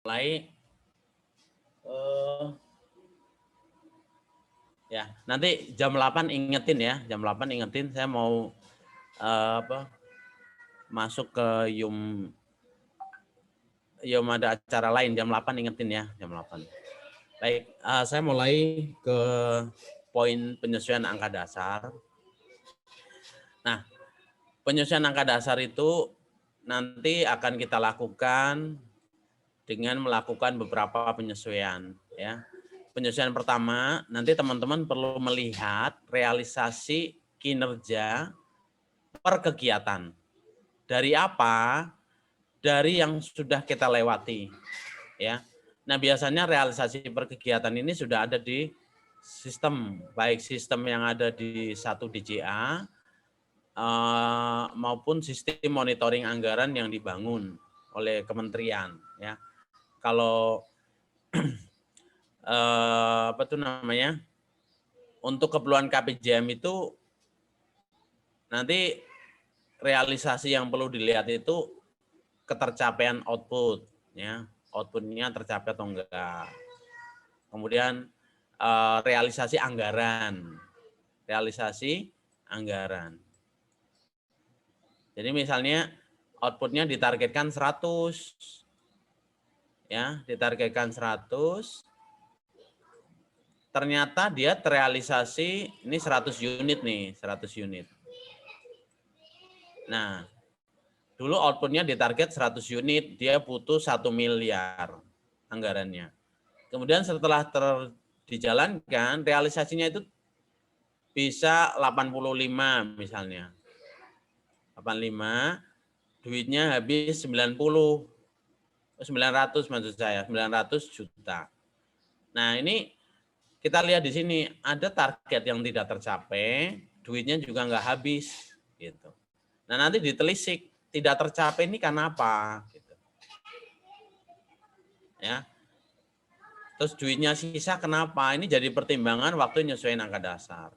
mulai ya, nanti jam 8 ingetin ya, jam 8 ingetin saya mau masuk ke Yum ada acara lain jam 8 ingetin ya, jam 8. Baik, saya mulai ke poin penyesuaian angka dasar. Nah, penyesuaian angka dasar itu nanti akan kita lakukan dengan melakukan beberapa penyesuaian ya. Penyesuaian pertama, nanti teman-teman perlu melihat realisasi kinerja per kegiatan. Dari apa? Dari yang sudah kita lewati ya. Nah, biasanya realisasi per kegiatan ini sudah ada di sistem, baik sistem yang ada di 1DJA maupun sistem monitoring anggaran yang dibangun oleh kementerian ya. Kalau apa tuh namanya? Untuk keperluan KPJM itu nanti realisasi yang perlu dilihat itu ketercapaian output ya. Outputnya tercapai atau enggak. Kemudian realisasi anggaran. Realisasi anggaran. Jadi misalnya outputnya ditargetkan 100. Ya, ditargetkan 100. Ternyata dia terrealisasi ini 100 unit nih, 100 unit. Nah, dulu outputnya ditarget 100 unit, dia butuh 1 miliar anggarannya. Kemudian setelah dijalankan, realisasinya itu bisa 85 misalnya. 85, duitnya habis 900 maksud saya, 900 juta. Nah, ini kita lihat di sini ada target yang tidak tercapai, duitnya juga nggak habis gitu. Nah, nanti ditelisik tidak tercapai ini karena apa gitu. Ya. Terus duitnya sisa kenapa? Ini jadi pertimbangan waktu nyesuaiin angka dasar.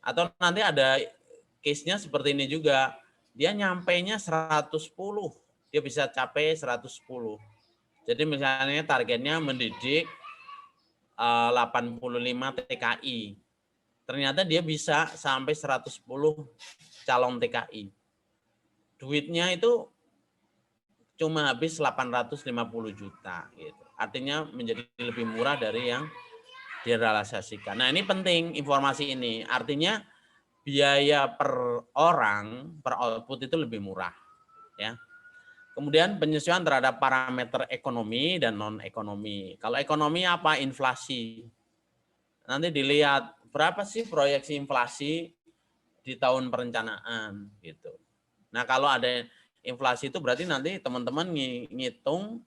Atau nanti ada case-nya seperti ini juga. Dia nyampainya 110. Dia bisa capai 110. Jadi misalnya targetnya mendidik 85 TKI. Ternyata dia bisa sampai 110 calon TKI. Duitnya itu cuma habis 850 juta gitu. Artinya menjadi lebih murah dari yang direalisasikan. Nah, ini penting informasi ini. Artinya biaya per orang, per output itu lebih murah ya. Kemudian penyesuaian terhadap parameter ekonomi dan non ekonomi. Kalau ekonomi apa? Inflasi. Nanti dilihat berapa sih proyeksi inflasi di tahun perencanaan gitu. Nah, kalau ada inflasi itu berarti nanti teman-teman ngitung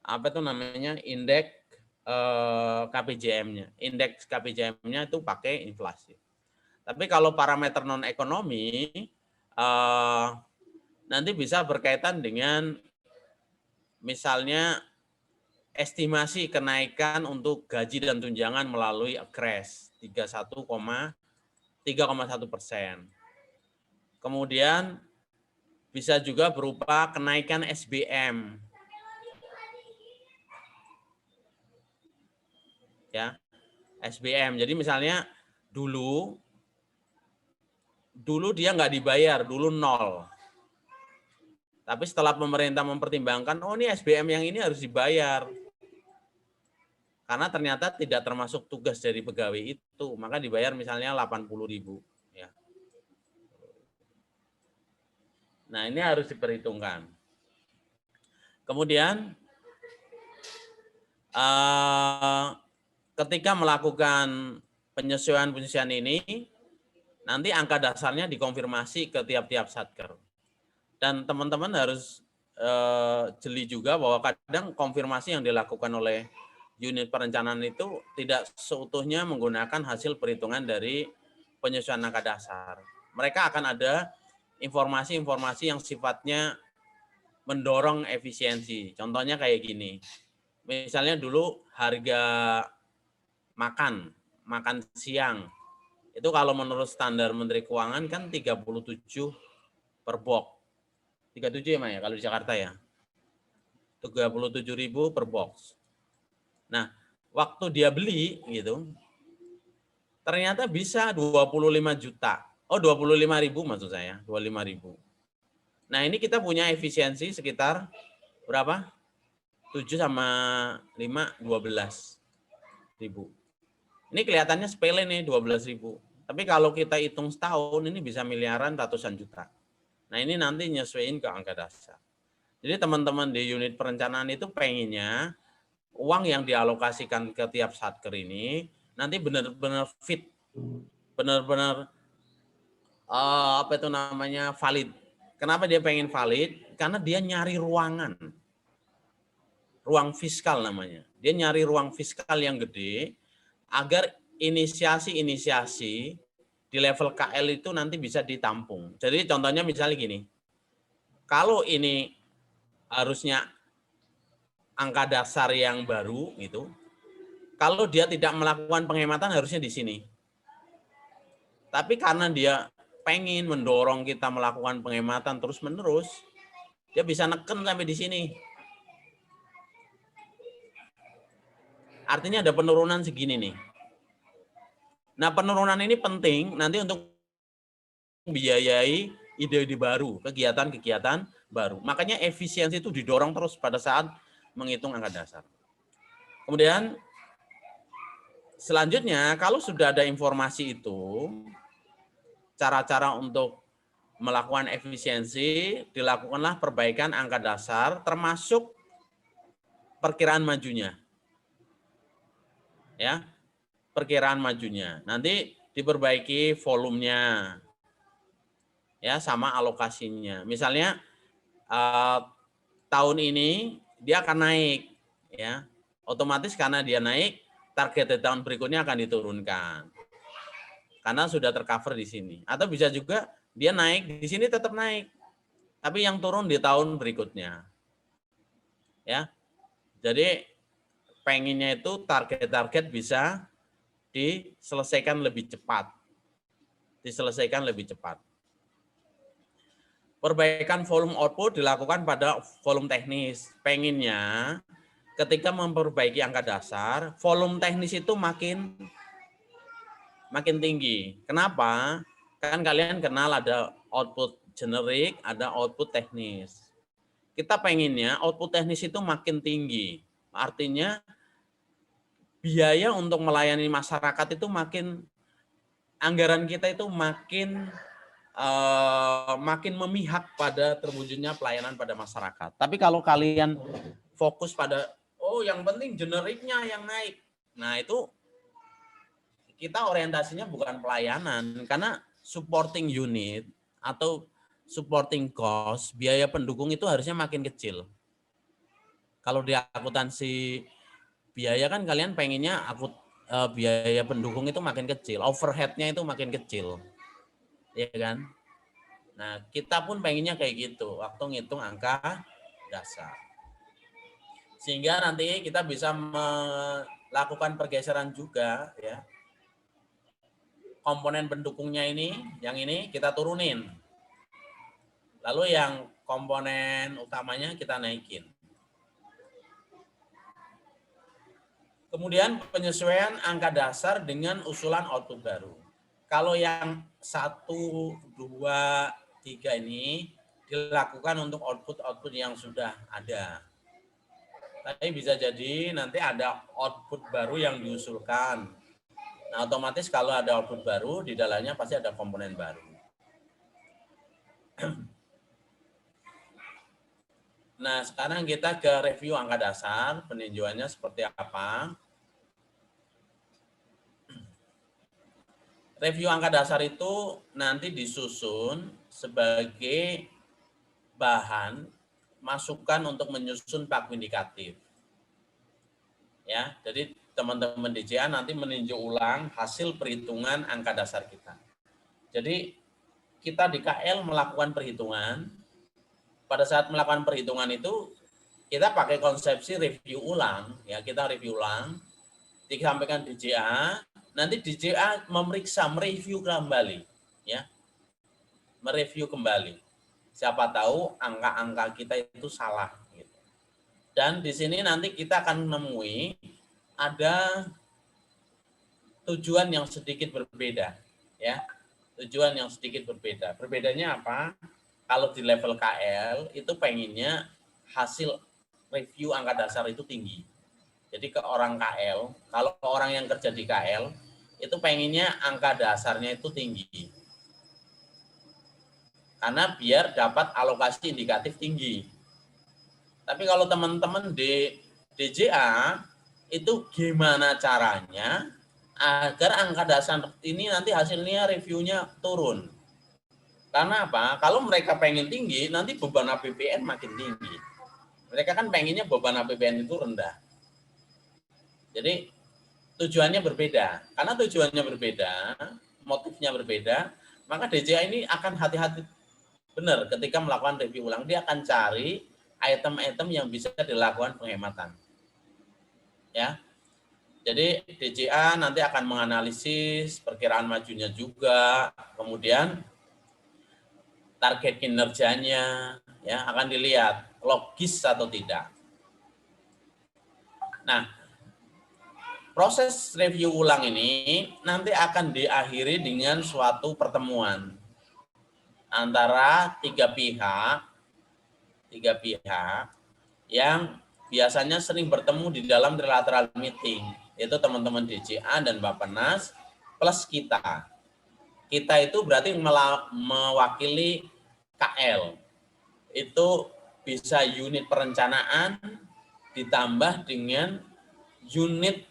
apa itu namanya indeks KPJM-nya. Indeks KPJM-nya itu pakai inflasi. Tapi kalau parameter non ekonomi nanti bisa berkaitan dengan misalnya estimasi kenaikan untuk gaji dan tunjangan melalui AGRES 3,1%. Kemudian bisa juga berupa kenaikan SBM. Ya. SBM. Jadi misalnya dulu dia nggak dibayar, dulu 0. Tapi setelah pemerintah mempertimbangkan, oh ini SBM yang ini harus dibayar. Karena ternyata tidak termasuk tugas dari pegawai itu, maka dibayar misalnya 80.000. Ya. Nah, ini harus diperhitungkan. Kemudian, ketika melakukan penyesuaian ini, nanti angka dasarnya dikonfirmasi ke tiap-tiap satker. Dan teman-teman harus jeli juga bahwa kadang konfirmasi yang dilakukan oleh unit perencanaan itu tidak seutuhnya menggunakan hasil perhitungan dari penyesuaian angka dasar. Mereka akan ada informasi-informasi yang sifatnya mendorong efisiensi. Contohnya kayak gini. Misalnya dulu harga makan siang itu kalau menurut standar Menteri Keuangan kan 37 per box. 37 ya, Mas ya, kalau di Jakarta ya. 37.000 per box. Nah, waktu dia beli gitu, ternyata bisa 25 juta. Oh, 25.000 maksud saya, 25.000. Nah, ini kita punya efisiensi sekitar berapa? 7 sama 5, 12.000. Ini kelihatannya sepele nih, 12.000. Tapi kalau kita hitung setahun, ini bisa miliaran, ratusan juta. Nah, ini nanti nyesuaiin ke angka dasar. Jadi teman-teman di unit perencanaan itu pengennya uang yang dialokasikan ke tiap satker ini nanti benar-benar fit, benar-benar apa itu namanya valid. Kenapa dia pengen valid? Karena dia nyari ruangan, ruang fiskal namanya. Dia nyari ruang fiskal yang gede agar inisiasi-inisiasi di level KL itu nanti bisa ditampung. Jadi contohnya misalnya gini, kalau ini harusnya angka dasar yang baru gitu, kalau dia tidak melakukan penghematan harusnya di sini. Tapi karena dia pengen mendorong kita melakukan penghematan terus-menerus, dia bisa neken sampai di sini. Artinya ada penurunan segini nih. Nah, penurunan ini penting nanti untuk membiayai ide-ide baru, kegiatan-kegiatan baru. Makanya efisiensi itu didorong terus pada saat menghitung angka dasar. Kemudian selanjutnya, kalau sudah ada informasi itu, cara-cara untuk melakukan efisiensi, dilakukanlah perbaikan angka dasar, termasuk perkiraan majunya. Ya, perkiraan majunya. Nanti diperbaiki volumenya, ya, sama alokasinya. Misalnya tahun ini dia akan naik, ya, otomatis karena dia naik, target di tahun berikutnya akan diturunkan. Karena sudah tercover di sini. Atau bisa juga dia naik, di sini tetap naik. Tapi yang turun di tahun berikutnya. Ya. Jadi pengennya itu target-target bisa diselesaikan lebih cepat. Diselesaikan lebih cepat. Perbaikan volume output dilakukan pada volume teknis. Pengennya ketika memperbaiki angka dasar, volume teknis itu makin tinggi. Kenapa? Kan kalian kenal ada output generik, ada output teknis. Kita pengennya output teknis itu makin tinggi. Artinya biaya untuk melayani masyarakat itu makin, anggaran kita itu makin memihak pada terwujudnya pelayanan pada masyarakat. Tapi kalau kalian fokus pada, oh yang penting generiknya yang naik. Nah itu kita orientasinya bukan pelayanan, karena supporting unit atau supporting cost, biaya pendukung itu harusnya makin kecil. Kalau di akuntansi biaya kan kalian pengennya biaya pendukung itu makin kecil, overhead-nya itu makin kecil. Ya kan? Nah, kita pun pengennya kayak gitu waktu ngitung angka dasar. Sehingga nanti kita bisa melakukan pergeseran juga, ya. Komponen pendukungnya ini, yang ini kita turunin. Lalu yang komponen utamanya kita naikin. Kemudian penyesuaian angka dasar dengan usulan output baru. Kalau yang 1, 2, 3 ini dilakukan untuk output-output yang sudah ada. Tapi bisa jadi nanti ada output baru yang diusulkan. Nah, otomatis kalau ada output baru, di dalamnya pasti ada komponen baru. Nah, sekarang kita ke review angka dasar, peninjauannya seperti apa. Review angka dasar itu nanti disusun sebagai bahan masukan untuk menyusun paku indikatif. Ya, jadi teman-teman DJA nanti meninjau ulang hasil perhitungan angka dasar kita. Jadi kita di KL melakukan perhitungan. Pada saat melakukan perhitungan itu kita pakai konsepsi review ulang, ya, kita review ulang, disampaikan DJA. Nanti DJA mereview kembali, ya, mereview kembali. Siapa tahu angka-angka kita itu salah. Gitu. Dan di sini nanti kita akan menemui ada tujuan yang sedikit berbeda, ya. Tujuan yang sedikit berbeda. Berbedanya apa? Kalau di level KL itu pengennya hasil review angka dasar itu tinggi. Jadi ke orang KL, kalau orang yang kerja di KL itu pengennya angka dasarnya itu tinggi. Karena biar dapat alokasi indikatif tinggi. Tapi kalau teman-teman di DJA itu gimana caranya agar angka dasar ini nanti hasilnya reviewnya turun. Karena apa? Kalau mereka pengen tinggi, nanti beban APBN makin tinggi. Mereka kan pengennya beban APBN itu rendah. Jadi tujuannya berbeda. Karena tujuannya berbeda, motifnya berbeda, maka DJA ini akan hati-hati benar ketika melakukan review ulang. Dia akan cari item-item yang bisa dilakukan penghematan. Ya. Jadi DJA nanti akan menganalisis perkiraan majunya juga, kemudian target kinerjanya, ya akan dilihat logis atau tidak. Nah, proses review ulang ini nanti akan diakhiri dengan suatu pertemuan antara tiga pihak yang biasanya sering bertemu di dalam trilateral meeting, yaitu teman-teman DJA dan Bappenas plus kita. Kita itu berarti mewakili KL. Itu bisa unit perencanaan ditambah dengan unit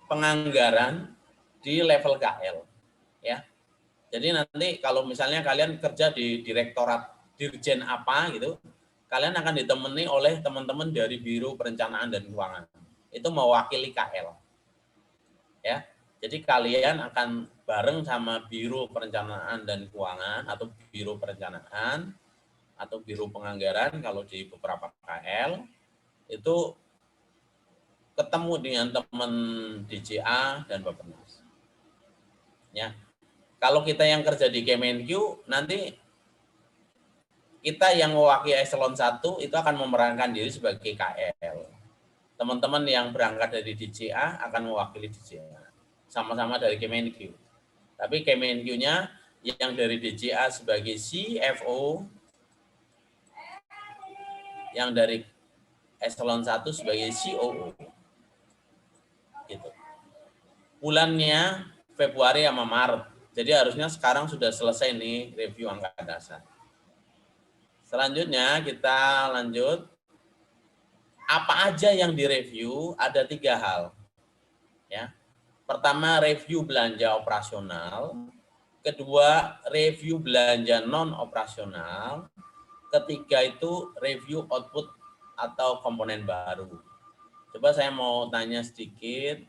penganggaran di level KL. Ya. Jadi nanti kalau misalnya kalian kerja di direktorat dirjen apa gitu, kalian akan ditemani oleh teman-teman dari Biro Perencanaan dan Keuangan. Itu mewakili KL. Ya. Jadi kalian akan bareng sama Biro Perencanaan dan Keuangan atau Biro Perencanaan atau Biro Penganggaran kalau di beberapa KL itu ketemu dengan teman DJA dan Bappenas. Ya. Kalau kita yang kerja di Kemenq nanti kita yang mewakili eselon 1 itu akan memerankan diri sebagai KL. Teman-teman yang berangkat dari DJA akan mewakili DJA. Sama-sama dari Kemenq. Tapi Kemenq-nya yang dari DJA sebagai CFO, yang dari eselon 1 sebagai COO. Gitu. Bulannya Februari sama Maret. Jadi harusnya sekarang sudah selesai nih review angka dasar. Selanjutnya kita lanjut. Apa aja yang direview? Ada 3 hal. Ya. Pertama, review belanja operasional. Kedua, review belanja non operasional. Ketiga itu review output atau komponen baru. Coba saya mau tanya sedikit.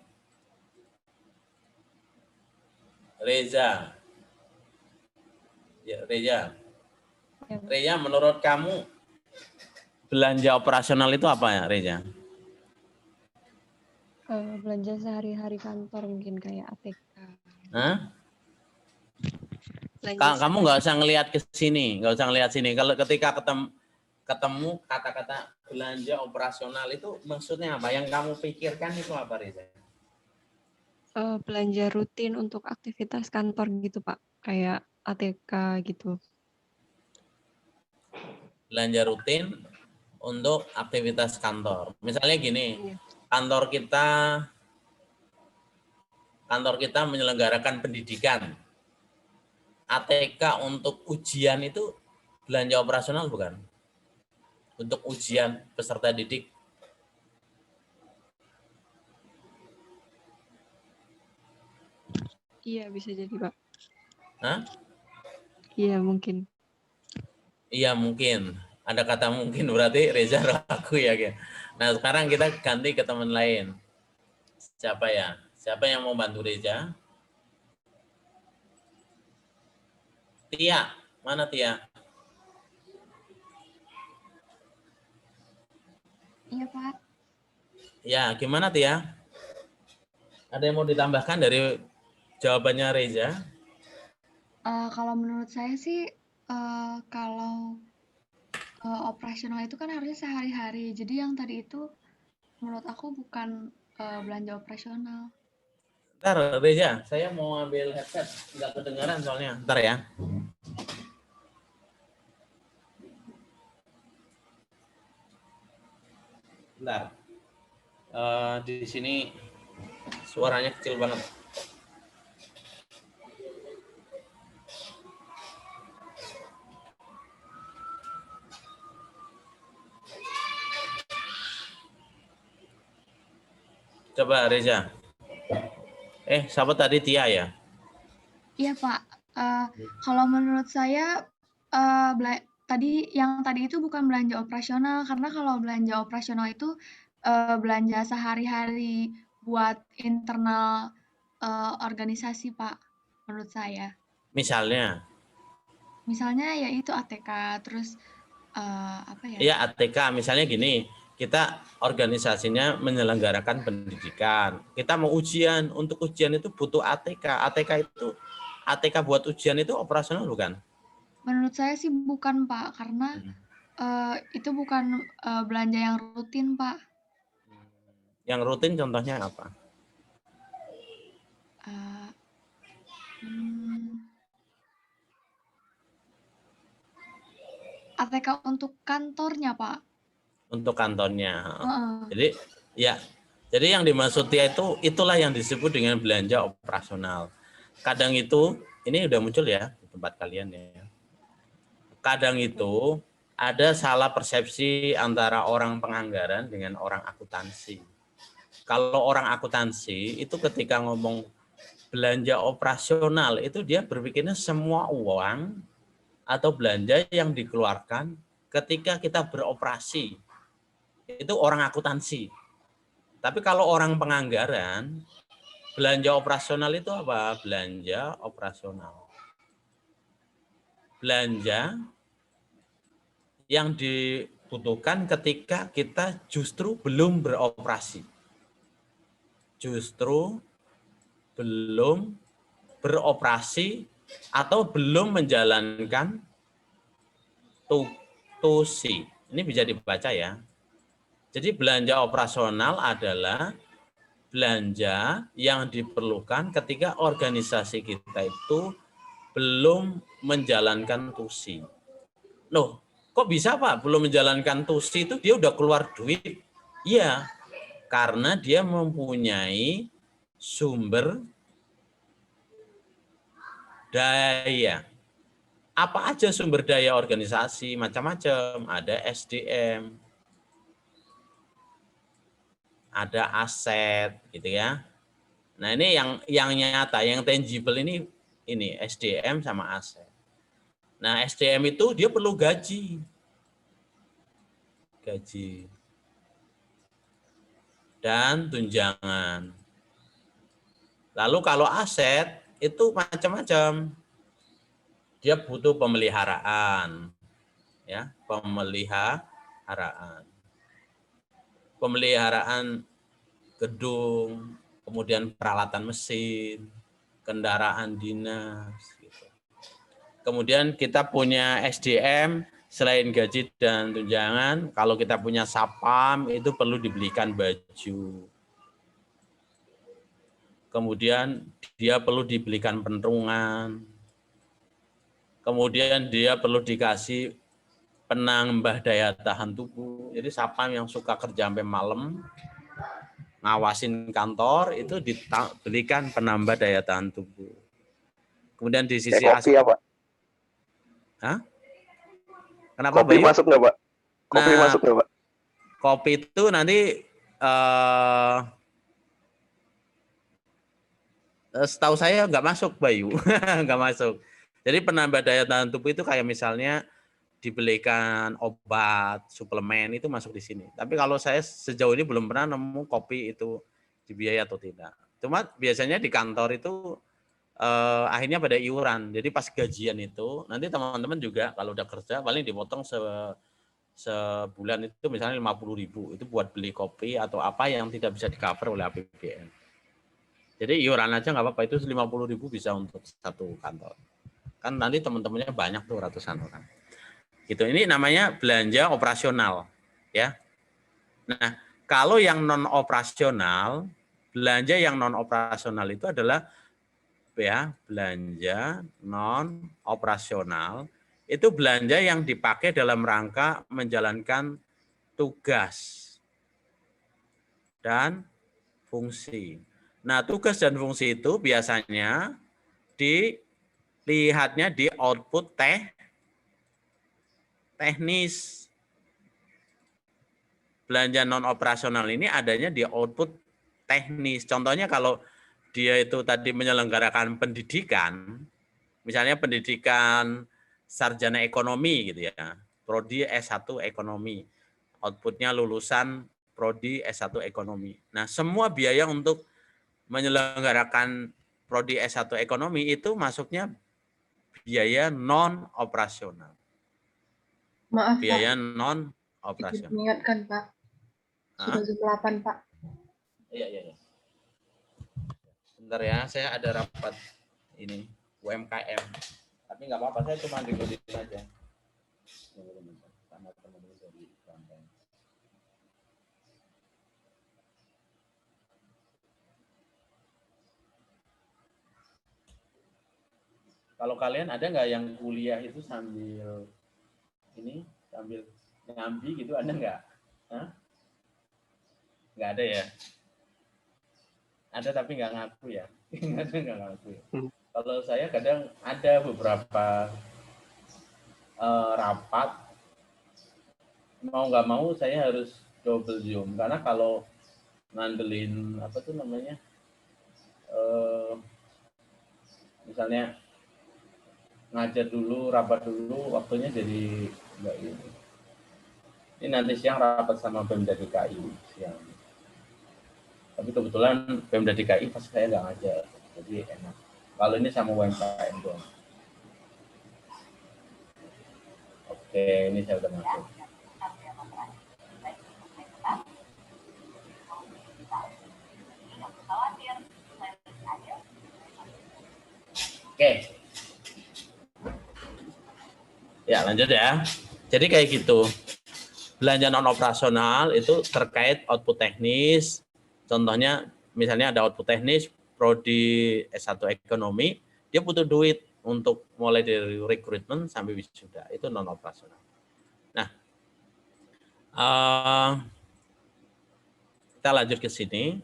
Reza. Ya, Reza. Reza, menurut kamu belanja operasional itu apa ya, Reza? Belanja sehari-hari kantor mungkin kayak ATK. Hah? Kamu nggak usah ngelihat ke sini, nggak usah ngelihat sini. Kalau ketika ketemu kata-kata belanja operasional itu maksudnya apa? Yang kamu pikirkan itu apa, Reza? Belanja rutin untuk aktivitas kantor gitu, Pak. Kayak ATK gitu. Belanja rutin untuk aktivitas kantor. Misalnya gini, kantor kita menyelenggarakan pendidikan. ATK untuk ujian itu belanja operasional bukan? Untuk ujian peserta didik. Iya, bisa jadi, Pak. Hah? Iya, mungkin. Iya, mungkin. Ada kata mungkin berarti Reza ragu ya. Nah, sekarang kita ganti ke teman lain. Siapa ya? Siapa yang mau bantu Reza? Tia. Mana Tia? Iya, Pak. Ya, gimana Tia? Ada yang mau ditambahkan dari jawabannya Reza? Kalau menurut saya sih, kalau operasional itu kan harusnya sehari-hari. Jadi yang tadi itu menurut aku bukan belanja operasional. Ntar Reza, saya mau ambil headset, nggak kedengaran soalnya. Ntar ya. Bentar. Di sini suaranya kecil banget. Coba Reza. Siapa tadi, Tia ya? Iya Pak, kalau menurut saya tadi itu bukan belanja operasional, karena kalau belanja operasional itu belanja sehari-hari buat internal organisasi Pak, menurut saya. Misalnya, Misalnya yaitu ATK, terus apa ya? ya ATK, misalnya gini, kita organisasinya menyelenggarakan pendidikan. Kita mau ujian, untuk ujian itu butuh ATK. ATK buat ujian itu operasional bukan? Menurut saya sih bukan Pak, karena itu bukan belanja yang rutin Pak. Yang rutin contohnya apa? Eh, hmm, ATK untuk kantornya Pak. Untuk kantornya. Heeh. Jadi ya, jadi yang dimaksud Tia itu itulah yang disebut dengan belanja operasional. Kadang itu ini udah muncul ya di tempat kalian ya. Kadang itu ada salah persepsi antara orang penganggaran dengan orang akuntansi. Kalau orang akuntansi itu ketika ngomong belanja operasional itu dia berpikirnya semua uang atau belanja yang dikeluarkan ketika kita beroperasi. Itu orang akuntansi. Tapi kalau orang penganggaran, belanja operasional itu apa? Belanja operasional. Belanja yang dibutuhkan ketika kita justru belum beroperasi. Justru belum beroperasi atau belum menjalankan tusi. Ini bisa dibaca ya. Jadi belanja operasional adalah belanja yang diperlukan ketika organisasi kita itu belum menjalankan tusi. Loh, kok bisa Pak belum menjalankan tusi itu dia udah keluar duit? Iya, karena dia mempunyai sumber daya. Apa aja sumber daya organisasi? Macam-macam. Ada SDM, ada aset, gitu ya. Nah ini yang nyata, yang tangible ini SDM sama aset. Nah SDM itu dia perlu gaji dan tunjangan. Lalu kalau aset itu macam-macam, dia butuh pemeliharaan, ya pemeliharaan gedung, kemudian peralatan mesin, kendaraan dinas. Gitu. Kemudian kita punya SDM, selain gaji dan tunjangan, kalau kita punya sapam itu perlu dibelikan baju. Kemudian dia perlu dibelikan penerungan. Kemudian dia perlu dikasih penambah daya tahan tubuh. Jadi sapam yang suka kerja sampai malam, ngawasin kantor itu dibelikan penambah daya tahan tubuh. Kemudian di sisi kopi ya Pak? Hah? Kenapa kopi Bayu? masuk nggak Pak? Kopi masuk nggak Pak? Kopi itu nanti setahu saya nggak masuk Bayu, nggak masuk. Jadi penambah daya tahan tubuh itu kayak misalnya dibelikan obat, suplemen itu masuk di sini. Tapi kalau saya sejauh ini belum pernah nemu kopi itu dibiayai atau tidak. Cuma biasanya di kantor itu akhirnya pada iuran. Jadi pas gajian itu nanti teman-teman juga kalau udah kerja paling dipotong sebulan itu misalnya 50.000 itu buat beli kopi atau apa yang tidak bisa di-cover oleh APBN. Jadi iuran aja nggak apa-apa, itu 50.000 bisa untuk satu kantor. Kan nanti teman-temannya banyak tuh ratusan orang. Gitu. Ini namanya belanja operasional, ya. Nah, Kalau yang non operasional, belanja yang non operasional itu adalah ya belanja non operasional, itu belanja yang dipakai dalam rangka menjalankan tugas dan fungsi. Nah, tugas dan fungsi itu biasanya dilihatnya di output teknis. Belanja non operasional ini adanya di output teknis. Contohnya kalau dia itu tadi menyelenggarakan pendidikan, misalnya pendidikan sarjana ekonomi gitu ya, prodi S1 ekonomi, outputnya lulusan prodi S1 ekonomi. Nah, semua biaya untuk menyelenggarakan prodi S1 ekonomi itu masuknya biaya non operasional. Maaf, Biaya Pak. non Izin operasional. mengingatkan, Pak. Sudah jam 8, Pak. Iya. Bentar ya, saya ada rapat ini UMKM. Tapi nggak apa-apa, saya cuma diikutin aja. Sama teman-teman dari Banten. Kalau kalian ada nggak yang kuliah itu sambil nyambi gitu, ada nggak? Hah? Nggak ada ya? Ada tapi nggak ngaku ya? Nggak ngaku ya? Kalau saya kadang ada beberapa rapat, mau nggak mau saya harus double zoom, karena kalau ngandelin apa tuh namanya, misalnya ngajar dulu, rapat dulu, waktunya jadi nggak ini. Ini nanti siang rapat sama Pemda DKI siang. Tapi kebetulan Pemda DKI pas saya nggak ngajar, jadi enak. Kalau ini sama UMKM doang. Oke, ini saya udah masuk. Oke. Ya, lanjut ya. Jadi kayak gitu. Belanja non operasional itu terkait output teknis. Contohnya misalnya ada output teknis prodi S1 ekonomi, dia butuh duit untuk mulai dari rekrutmen sampai wisuda. Itu non operasional. Nah, kita lanjut ke sini.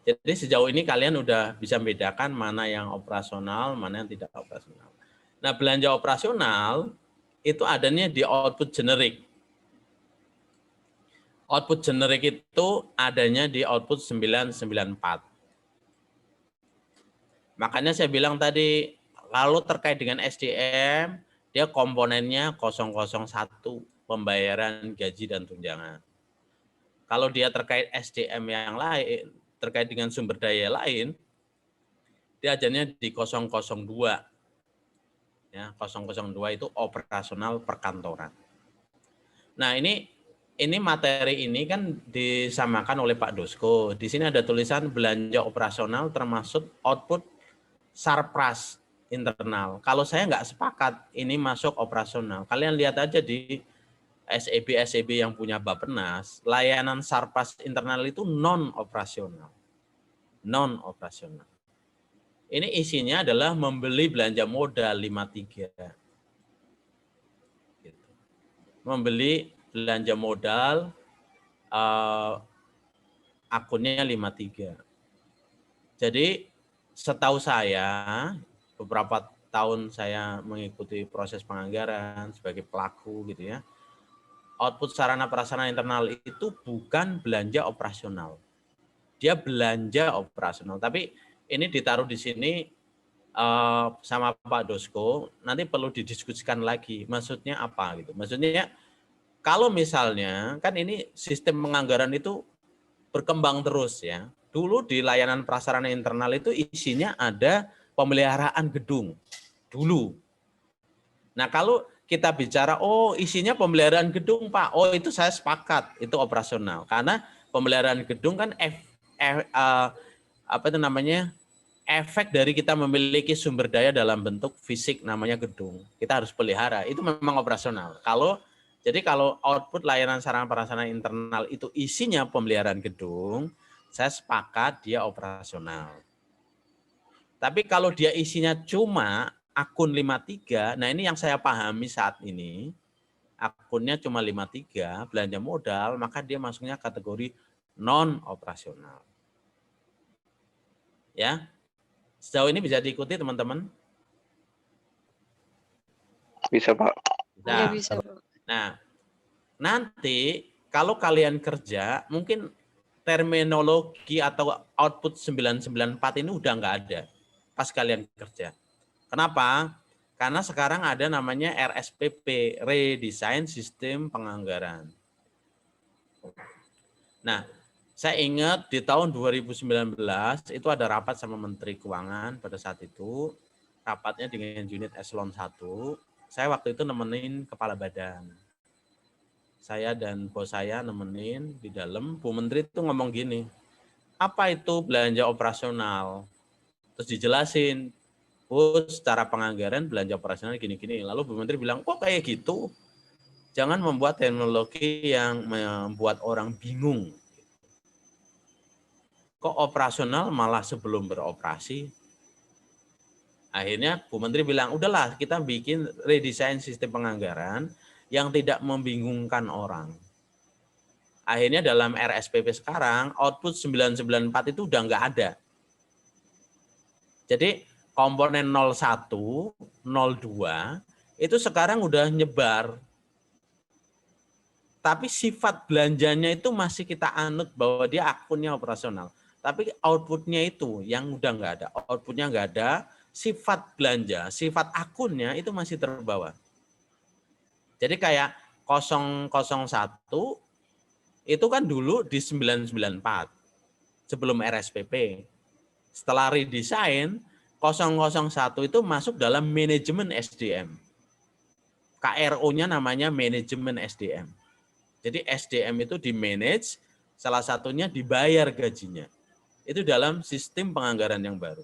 Jadi sejauh ini kalian udah bisa membedakan mana yang operasional, mana yang tidak operasional. Nah, belanja operasional itu adanya di output generik. Output generik itu adanya di output 994. Makanya saya bilang tadi, kalau terkait dengan SDM, dia komponennya 001, pembayaran gaji dan tunjangan. Kalau dia terkait SDM yang lain, terkait dengan sumber daya lain, dia adanya di 002. Ya, 002 itu operasional perkantoran. Nah, ini materi ini kan disamakan oleh Pak Dosko. Di sini ada tulisan belanja operasional termasuk output sarpras internal. Kalau saya nggak sepakat ini masuk operasional. Kalian lihat aja di SEB yang punya Bappenas, layanan sarpras internal itu non operasional. Non operasional. Ini isinya adalah membeli belanja modal 53. Gitu. Membeli belanja modal akunnya 53. Jadi setahu saya, beberapa tahun saya mengikuti proses penganggaran sebagai pelaku gitu ya, output sarana prasarana internal itu bukan belanja operasional. Dia belanja operasional, tapi ini ditaruh di sini sama Pak Dosko, nanti perlu didiskusikan lagi. Maksudnya apa gitu? Maksudnya kalau misalnya kan ini sistem penganggaran itu berkembang terus ya. Dulu di layanan prasarana internal itu isinya ada pemeliharaan gedung dulu. Nah, kalau kita bicara isinya pemeliharaan gedung, Pak. Oh, itu saya sepakat, itu operasional. Karena pemeliharaan gedung kan efek dari kita memiliki sumber daya dalam bentuk fisik namanya gedung. Kita harus pelihara. Itu memang operasional. Kalau Jadi kalau output layanan sarana prasarana internal itu isinya pemeliharaan gedung, saya sepakat dia operasional. Tapi kalau dia isinya cuma akun 53, nah ini yang saya pahami saat ini, akunnya cuma 53, belanja modal, maka dia masuknya kategori non operasional. Ya. Sejauh ini bisa diikuti teman-teman? Bisa, Pak. Iya Bisa. bisa, Pak. Nah, nanti kalau kalian kerja, mungkin terminologi atau output 994 ini udah nggak ada pas kalian kerja. Kenapa? Karena sekarang ada namanya RSPP, Redesign Sistem Penganggaran. Nah, saya ingat di tahun 2019 itu ada rapat sama Menteri Keuangan pada saat itu, rapatnya dengan unit eselon 1. Saya waktu itu nemenin kepala badan. Saya dan bos saya nemenin di dalam, Bu Menteri itu ngomong gini, apa itu belanja operasional? Terus dijelasin, Bu, secara penganggaran belanja operasional gini-gini. Lalu Bu Menteri bilang, kok kayak gitu? Jangan membuat teknologi yang membuat orang bingung. Kok operasional malah sebelum beroperasi? Akhirnya Bu Menteri bilang, udahlah kita bikin redesign sistem penganggaran yang tidak membingungkan orang. Akhirnya dalam RSPP sekarang, output 994 itu udah nggak ada. Jadi komponen 01, 02, itu sekarang udah nyebar. Tapi sifat belanjanya itu masih kita anut bahwa dia akunnya operasional. Tapi outputnya itu yang udah nggak ada. Outputnya nggak ada, sifat belanja, sifat akunnya itu masih terbawa. Jadi kayak 001 itu kan dulu di 994 sebelum RSPP. Setelah redesign, 001 itu masuk dalam manajemen SDM. KRO-nya namanya manajemen SDM. Jadi SDM itu di-manage, salah satunya dibayar gajinya. Itu dalam sistem penganggaran yang baru.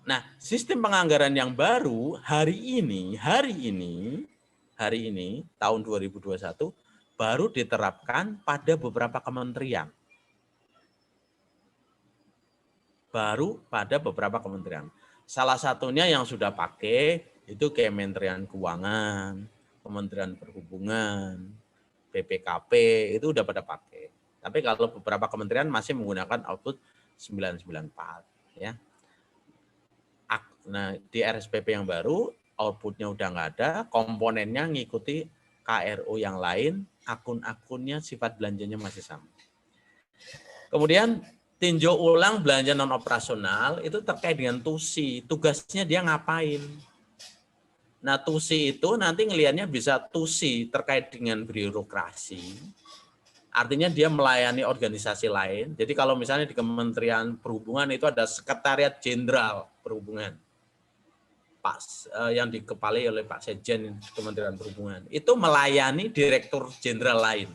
Nah, sistem penganggaran yang baru hari ini tahun 2021 baru diterapkan pada beberapa kementerian. Salah satunya yang sudah pakai itu Kementerian Keuangan, Kementerian Perhubungan, BPKP, itu udah pada pakai. Tapi kalau beberapa kementerian masih menggunakan output 994. Ya. Nah, di RSPP yang baru, outputnya udah nggak ada, komponennya ngikuti KRO yang lain, akun-akunnya sifat belanjanya masih sama. Kemudian tinjau ulang belanja non operasional itu terkait dengan TUSI, tugasnya dia ngapain. Nah, TUSI itu nanti ngelihatnya bisa TUSI terkait dengan birokrasi. Artinya dia melayani organisasi lain. Jadi kalau misalnya di Kementerian Perhubungan itu ada Sekretariat Jenderal Perhubungan. Yang dikepalai oleh Pak Sekjen Kementerian Perhubungan. Itu melayani Direktur Jenderal lain.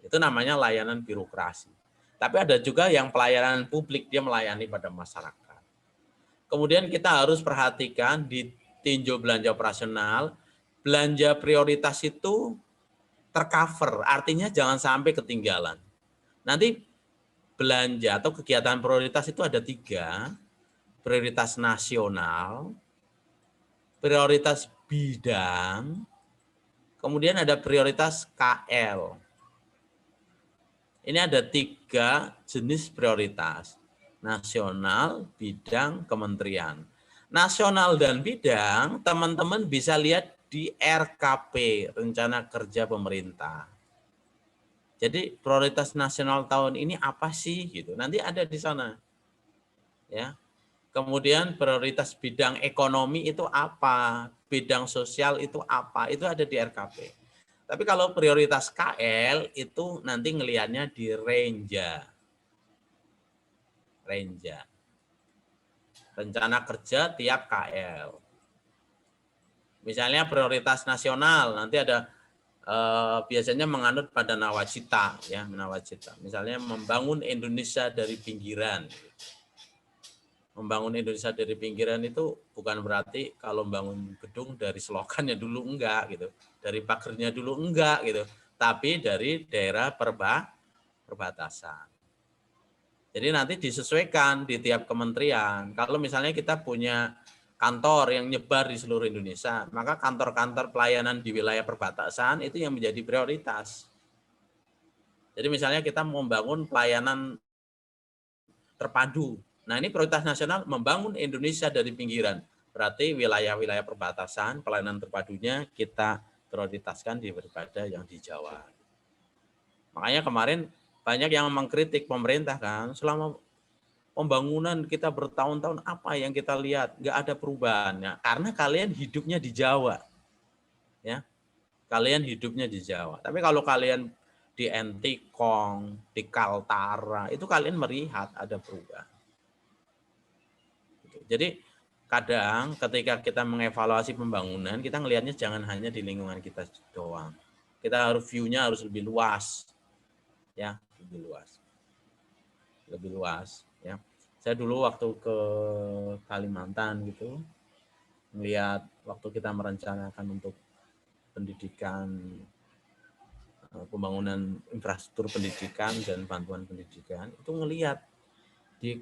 Itu namanya layanan birokrasi. Tapi ada juga yang pelayanan publik, dia melayani pada masyarakat. Kemudian kita harus perhatikan di tinjau belanja operasional, belanja prioritas itu tercover, artinya jangan sampai ketinggalan. Nanti belanja atau kegiatan prioritas itu ada 3, prioritas nasional, prioritas bidang, kemudian ada prioritas KL. Ini ada 3 jenis prioritas, nasional, bidang, kementerian. Nasional dan bidang, teman-teman bisa lihat di RKP, Rencana Kerja Pemerintah. Jadi prioritas nasional tahun ini apa sih gitu. Nanti ada di sana. Ya. Kemudian prioritas bidang ekonomi itu apa? Bidang sosial itu apa? Itu ada di RKP. Tapi kalau prioritas KL itu nanti ngelihatnya di Renja. Rencana kerja tiap KL. Misalnya prioritas nasional nanti ada biasanya menganut pada nawacita, ya nawacita. Misalnya membangun Indonesia dari pinggiran. Membangun Indonesia dari pinggiran itu bukan berarti kalau membangun gedung dari selokannya dulu enggak gitu. Dari pagernya dulu enggak gitu. Tapi dari daerah perbatasan. Jadi nanti disesuaikan di tiap kementerian. Kalau misalnya kita punya kantor yang nyebar di seluruh Indonesia, maka kantor-kantor pelayanan di wilayah perbatasan itu yang menjadi prioritas. Jadi misalnya kita membangun pelayanan terpadu. Nah, ini prioritas nasional membangun Indonesia dari pinggiran. Berarti wilayah-wilayah perbatasan, pelayanan terpadunya kita prioritaskan daripada yang di Jawa. Makanya kemarin banyak yang mengkritik pemerintah kan, selama pembangunan kita bertahun-tahun apa yang kita lihat? Nggak ada perubahannya. Karena kalian hidupnya di Jawa. Ya, kalian hidupnya di Jawa. Tapi kalau kalian di Entikong, di Kaltara, itu kalian melihat ada perubahan. Jadi kadang ketika kita mengevaluasi pembangunan, kita ngelihatnya jangan hanya di lingkungan kita doang. Kita harus view-nya harus lebih luas. Ya, lebih luas. Lebih luas, ya. Saya dulu waktu ke Kalimantan gitu, melihat waktu kita merencanakan untuk pendidikan, pembangunan infrastruktur pendidikan dan bantuan pendidikan, itu ngelihat di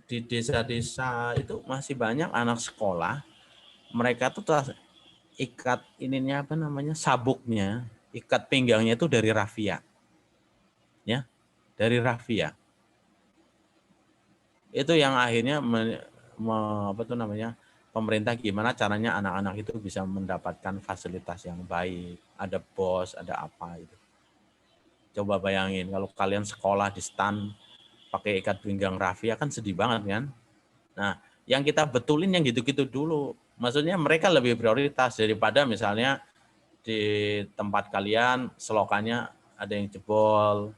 desa-desa itu masih banyak anak sekolah, mereka tuh ikat ininya apa namanya, sabuknya, ikat pinggangnya itu dari rafia. Ya, dari rafia. Itu yang akhirnya apa tuh namanya, pemerintah gimana caranya anak-anak itu bisa mendapatkan fasilitas yang baik, ada BOS, ada apa itu. Coba bayangin kalau kalian sekolah di stan pakai ikat pinggang rafia kan sedih banget kan. Nah, yang kita betulin yang gitu-gitu dulu. Maksudnya mereka lebih prioritas daripada misalnya di tempat kalian selokannya ada yang jebol.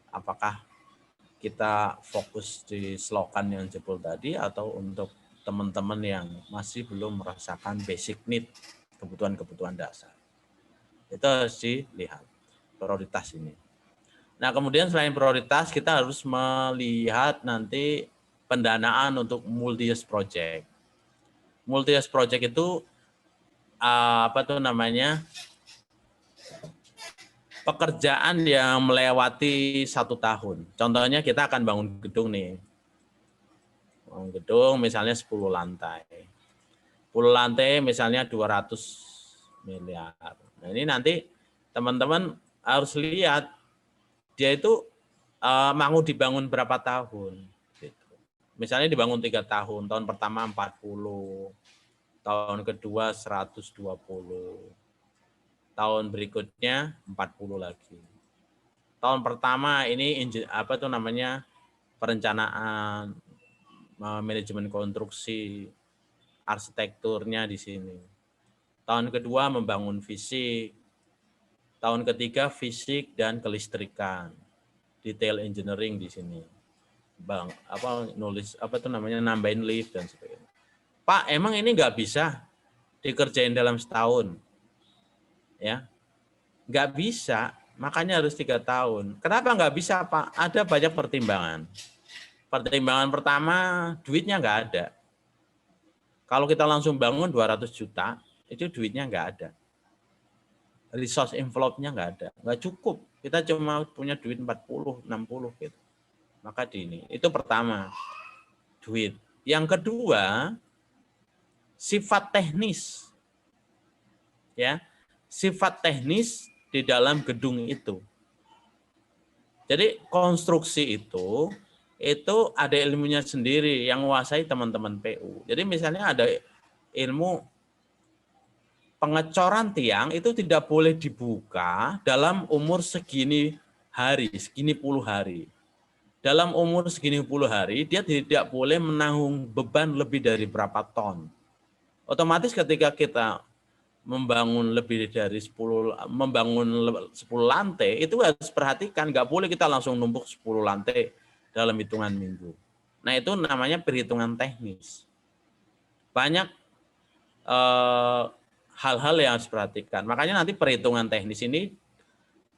Apakah kita fokus di selokan yang jebol tadi atau untuk teman-teman yang masih belum merasakan basic need, kebutuhan-kebutuhan dasar. Itu harus dilihat prioritas ini. Nah, kemudian selain prioritas kita harus melihat nanti pendanaan untuk multi-use project. Multi-use project itu apa tuh namanya, pekerjaan yang melewati 1 tahun. Contohnya kita akan bangun gedung nih. Bangun gedung misalnya 10 lantai. 10 lantai misalnya 200 miliar. Nah, ini nanti teman-teman harus lihat dia itu mau dibangun berapa tahun. Gitu. Misalnya dibangun 3 tahun, tahun pertama 40, tahun kedua 120, tahun berikutnya 40 lagi. Tahun pertama ini apa tuh namanya, perencanaan, manajemen konstruksi, arsitekturnya di sini. Tahun kedua membangun fisik. Tahun ketiga fisik dan kelistrikan. Detail engineering di sini. Bang, apa nulis apa tuh namanya, nambahin lift dan sebagainya. Pak, emang ini nggak bisa dikerjain dalam setahun? Ya, nggak bisa. Makanya harus 3 tahun. Kenapa nggak bisa, Pak? Ada banyak pertimbangan. Pertimbangan pertama, duitnya nggak ada. Kalau kita langsung bangun 200 juta, itu duitnya nggak ada. Resource envelope-nya nggak ada. Nggak cukup. Kita cuma punya duit 40, 60 gitu. Maka di ini. Itu pertama, duit. Yang kedua, sifat teknis. Ya, sifat teknis di dalam gedung itu. Jadi konstruksi itu ada ilmunya sendiri yang menguasai teman-teman PU. Jadi misalnya ada ilmu pengecoran tiang itu tidak boleh dibuka dalam umur segini hari, segini puluh hari. Dalam umur segini puluh hari dia tidak boleh menanggung beban lebih dari berapa ton. Otomatis ketika kita membangun lebih dari 10 lantai itu harus perhatikan, nggak boleh kita langsung numpuk 10 lantai dalam hitungan minggu. Nah, itu namanya perhitungan teknis. Banyak hal-hal yang harus diperhatikan. Makanya nanti perhitungan teknis ini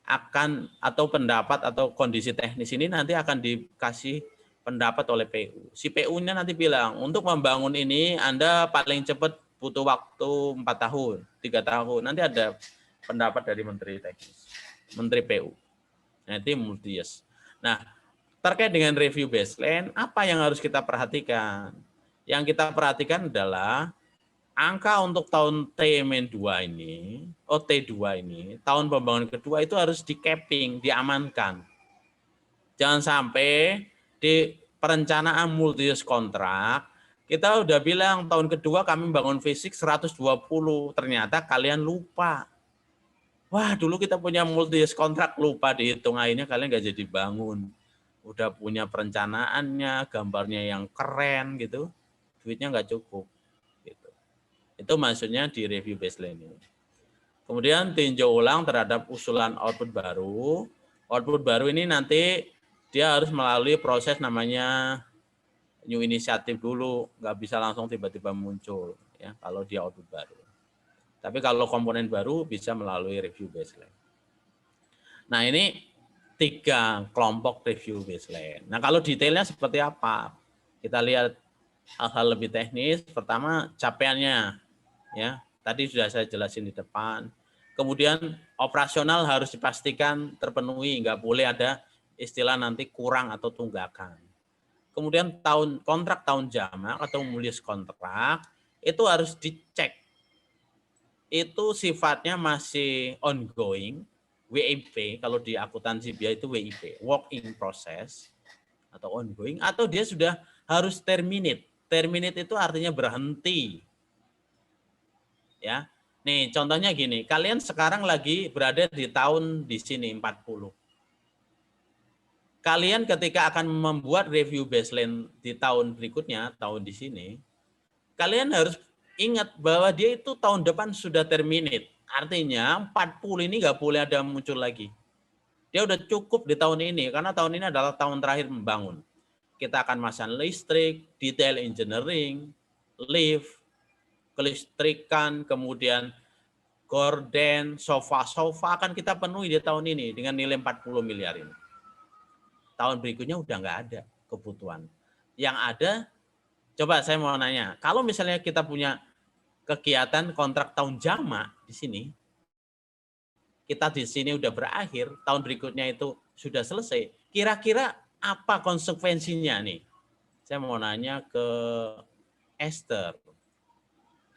akan, atau pendapat atau kondisi teknis ini nanti akan dikasih pendapat oleh PU. Si PU-nya nanti bilang, untuk membangun ini Anda paling cepat butuh waktu 4 tahun, 3 tahun. Nanti ada pendapat dari Menteri Teknis, Menteri PU. Nanti multi-years. Nah, terkait dengan review baseline, apa yang harus kita perhatikan? Yang kita perhatikan adalah angka untuk tahun T-2 ini, T2 ini, tahun pembangunan kedua itu harus di-capping, diamankan. Jangan sampai di perencanaan multi-use kontrak, kita udah bilang tahun kedua kami bangun fisik 120, ternyata kalian lupa. Wah, dulu kita punya multi-use kontrak, lupa dihitung akhirnya kalian nggak jadi bangun. Udah punya perencanaannya, gambarnya yang keren gitu, duitnya nggak cukup. Gitu. Itu maksudnya di review baseline ini. Kemudian tinjau ulang terhadap usulan output baru. Output baru ini nanti dia harus melalui proses namanya new initiative dulu, nggak bisa langsung tiba-tiba muncul ya kalau dia output baru. Tapi kalau komponen baru bisa melalui review baseline. Nah ini 3 kelompok review baseline. Nah kalau detailnya seperti apa? Kita lihat hal-hal lebih teknis. Pertama capaiannya, ya tadi sudah saya jelasin di depan. Kemudian operasional harus dipastikan terpenuhi, nggak boleh ada istilah nanti kurang atau tunggakan. Kemudian kontrak tahun jamak atau multi-use kontrak itu harus dicek. Itu sifatnya masih ongoing, WIP, kalau di akuntansi biaya itu WIP, work in process, atau ongoing, atau dia sudah harus terminate. Terminate itu artinya berhenti. Ya, nih contohnya gini, kalian sekarang lagi berada di tahun di sini 40. Kalian ketika akan membuat review baseline di tahun berikutnya, tahun di sini, kalian harus ingat bahwa dia itu tahun depan sudah terminate. Artinya 40 ini nggak boleh ada muncul lagi. Dia udah cukup di tahun ini, karena tahun ini adalah tahun terakhir membangun. Kita akan masang listrik, detail engineering, lift, kelistrikan, kemudian gorden, sofa-sofa akan kita penuhi di tahun ini dengan nilai 40 miliar ini. Tahun berikutnya udah nggak ada kebutuhan. Yang ada, coba saya mau nanya, kalau misalnya kita punya kegiatan kontrak tahun jamak di sini, kita di sini udah berakhir, tahun berikutnya itu sudah selesai, kira-kira apa konsekuensinya nih? Saya mau nanya ke Esther.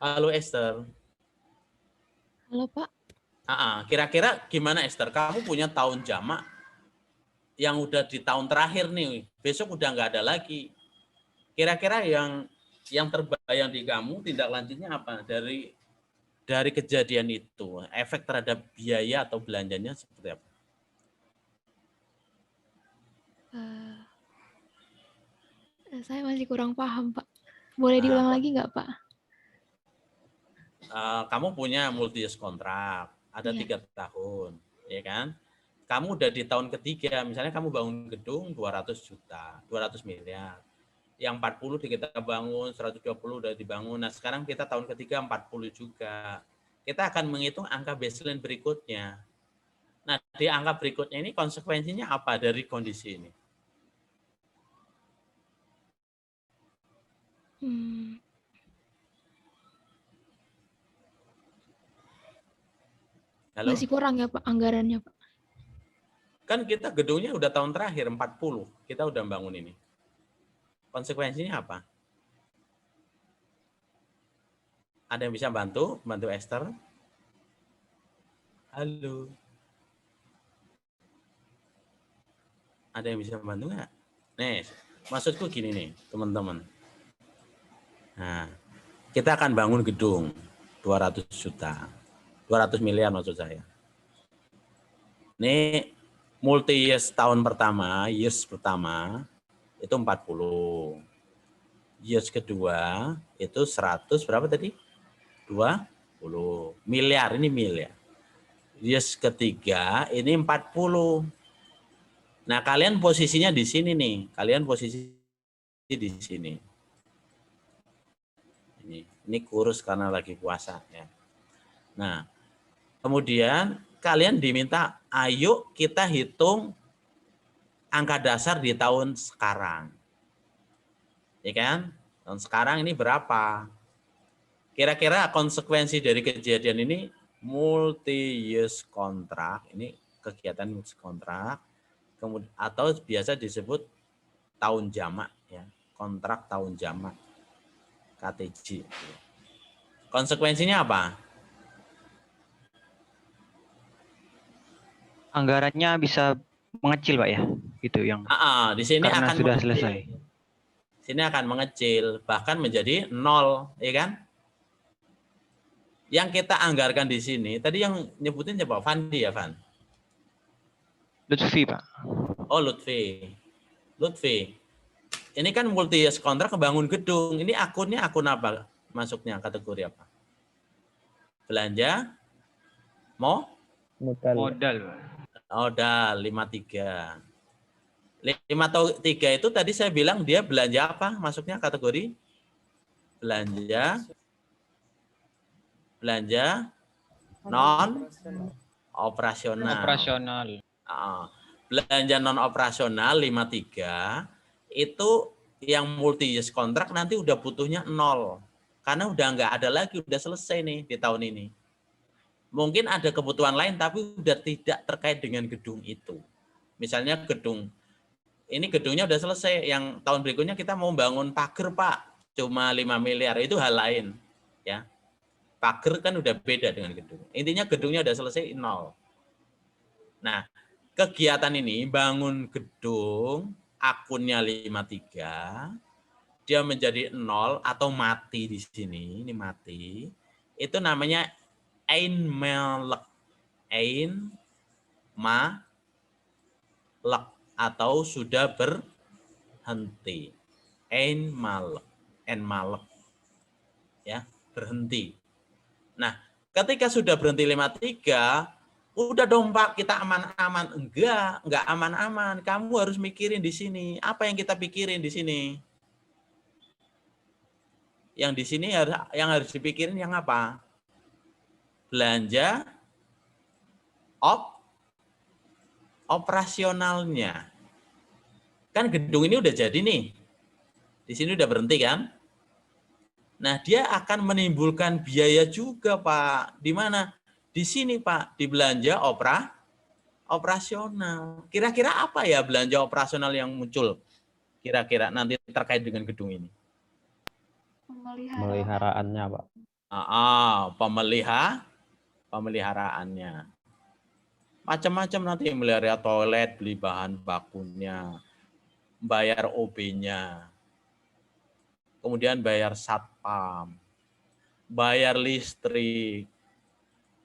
Halo Esther. Halo Pak. Kira-kira gimana Esther? Kamu punya tahun jamak yang udah di tahun terakhir nih, besok udah nggak ada lagi. Kira-kira yang terbayang di kamu tindak lanjutnya apa dari kejadian itu, efek terhadap biaya atau belanjanya seperti apa? Saya masih kurang paham Pak. Boleh diulang lagi nggak Pak? Kamu punya multi-use kontrak, ada 3 tahun, ya kan? Kamu udah di tahun ketiga, misalnya kamu bangun gedung 200 juta, 200 miliar. Yang 40 kita bangun, 120 udah dibangun. Nah sekarang kita tahun ketiga 40 juga. Kita akan menghitung angka baseline berikutnya. Nah di angka berikutnya ini konsekuensinya apa dari kondisi ini? Halo? Masih kurang ya Pak anggarannya Pak? Kan kita gedungnya udah tahun terakhir 40, kita udah bangun ini. Konsekuensinya apa? Ada yang bisa bantu Esther? Halo. Ada yang bisa bantu nggak? Nih, maksudku gini nih, teman-teman. Nah, kita akan bangun gedung 200 juta. 200 miliar maksud saya. Ini multi-years tahun pertama, years pertama, itu 40. Years kedua, itu 100, berapa tadi? 20 miliar, ini miliar. Years ketiga, ini 40. Nah, kalian posisinya di sini nih. Kalian posisi di sini. Ini kurus karena lagi puasa ya. Nah, kemudian kalian diminta, ayo kita hitung angka dasar di tahun sekarang. Ya kan? Dan sekarang ini berapa? Kira-kira konsekuensi dari kejadian ini multi-use kontrak, ini kegiatan multi kontrak, kemudian atau biasa disebut tahun jamak ya, kontrak tahun jamak, KTJ. Konsekuensinya apa? Anggarannya bisa mengecil, Pak ya. Itu yang Di sini karena akan sudah mengecil. selesai. Sini akan mengecil, bahkan menjadi 0, ya kan? Yang kita anggarkan di sini, tadi yang nyebutin siapa? Fandi ya, Van? Lutfi, Pak. Oh, Lutfi. Lutfi. Ini kan multi use kontrak kebangun gedung. Ini akunnya akun apa? Masuknya kategori apa? Belanja? Modal, Pak. Modal 53. 53 itu tadi saya bilang dia belanja apa? Masuknya kategori belanja non operasional. Operasional. Belanja non operasional 53 itu yang multi use kontrak nanti udah butuhnya 0. Karena udah nggak ada lagi, udah selesai nih di tahun ini. Mungkin ada kebutuhan lain tapi udah tidak terkait dengan gedung itu. Misalnya ini gedungnya udah selesai, yang tahun berikutnya kita mau bangun pagar, Pak, cuma 5 miliar, itu hal lain. Ya. Pagar kan udah beda dengan gedung. Intinya gedungnya udah selesai 0. Nah, kegiatan ini bangun gedung, akunnya 53, dia menjadi 0 atau mati di sini, ini mati. Itu namanya Ain Malek. Ain Malek atau sudah berhenti. Ain Malek. Ya, berhenti. Nah, ketika sudah berhenti 53, udah dong Pak, kita aman-aman. Enggak aman-aman. Kamu harus mikirin di sini. Apa yang kita pikirin di sini? Yang di sini yang harus dipikirin yang apa? Belanja operasionalnya. Kan gedung ini udah jadi nih. Di sini udah berhenti kan? Nah, dia akan menimbulkan biaya juga, Pak. Di mana? Di sini, Pak, di belanja operasional. Kira-kira apa ya belanja operasional yang muncul? Kira-kira nanti terkait dengan gedung ini. Pemeliharaannya, Pak. Pemeliharaannya. Macam-macam nanti melihara toilet, beli bahan bakunya, bayar OB-nya, kemudian bayar satpam, bayar listrik,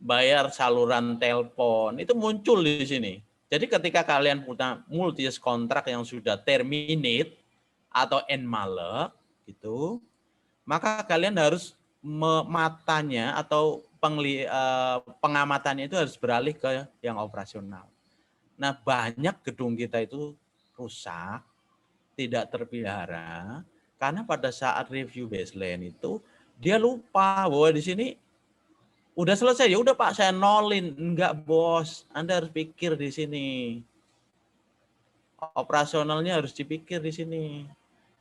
bayar saluran telepon, itu muncul di sini. Jadi ketika kalian punya multi-use kontrak yang sudah terminate atau end malek, gitu, maka kalian harus matanya atau pengamatannya itu harus beralih ke yang operasional. Nah, banyak gedung kita itu rusak, tidak terpelihara, karena pada saat review baseline itu dia lupa bahwa di sini udah selesai, ya udah Pak saya nolin. Enggak bos, Anda harus pikir di sini. Operasionalnya harus dipikir di sini.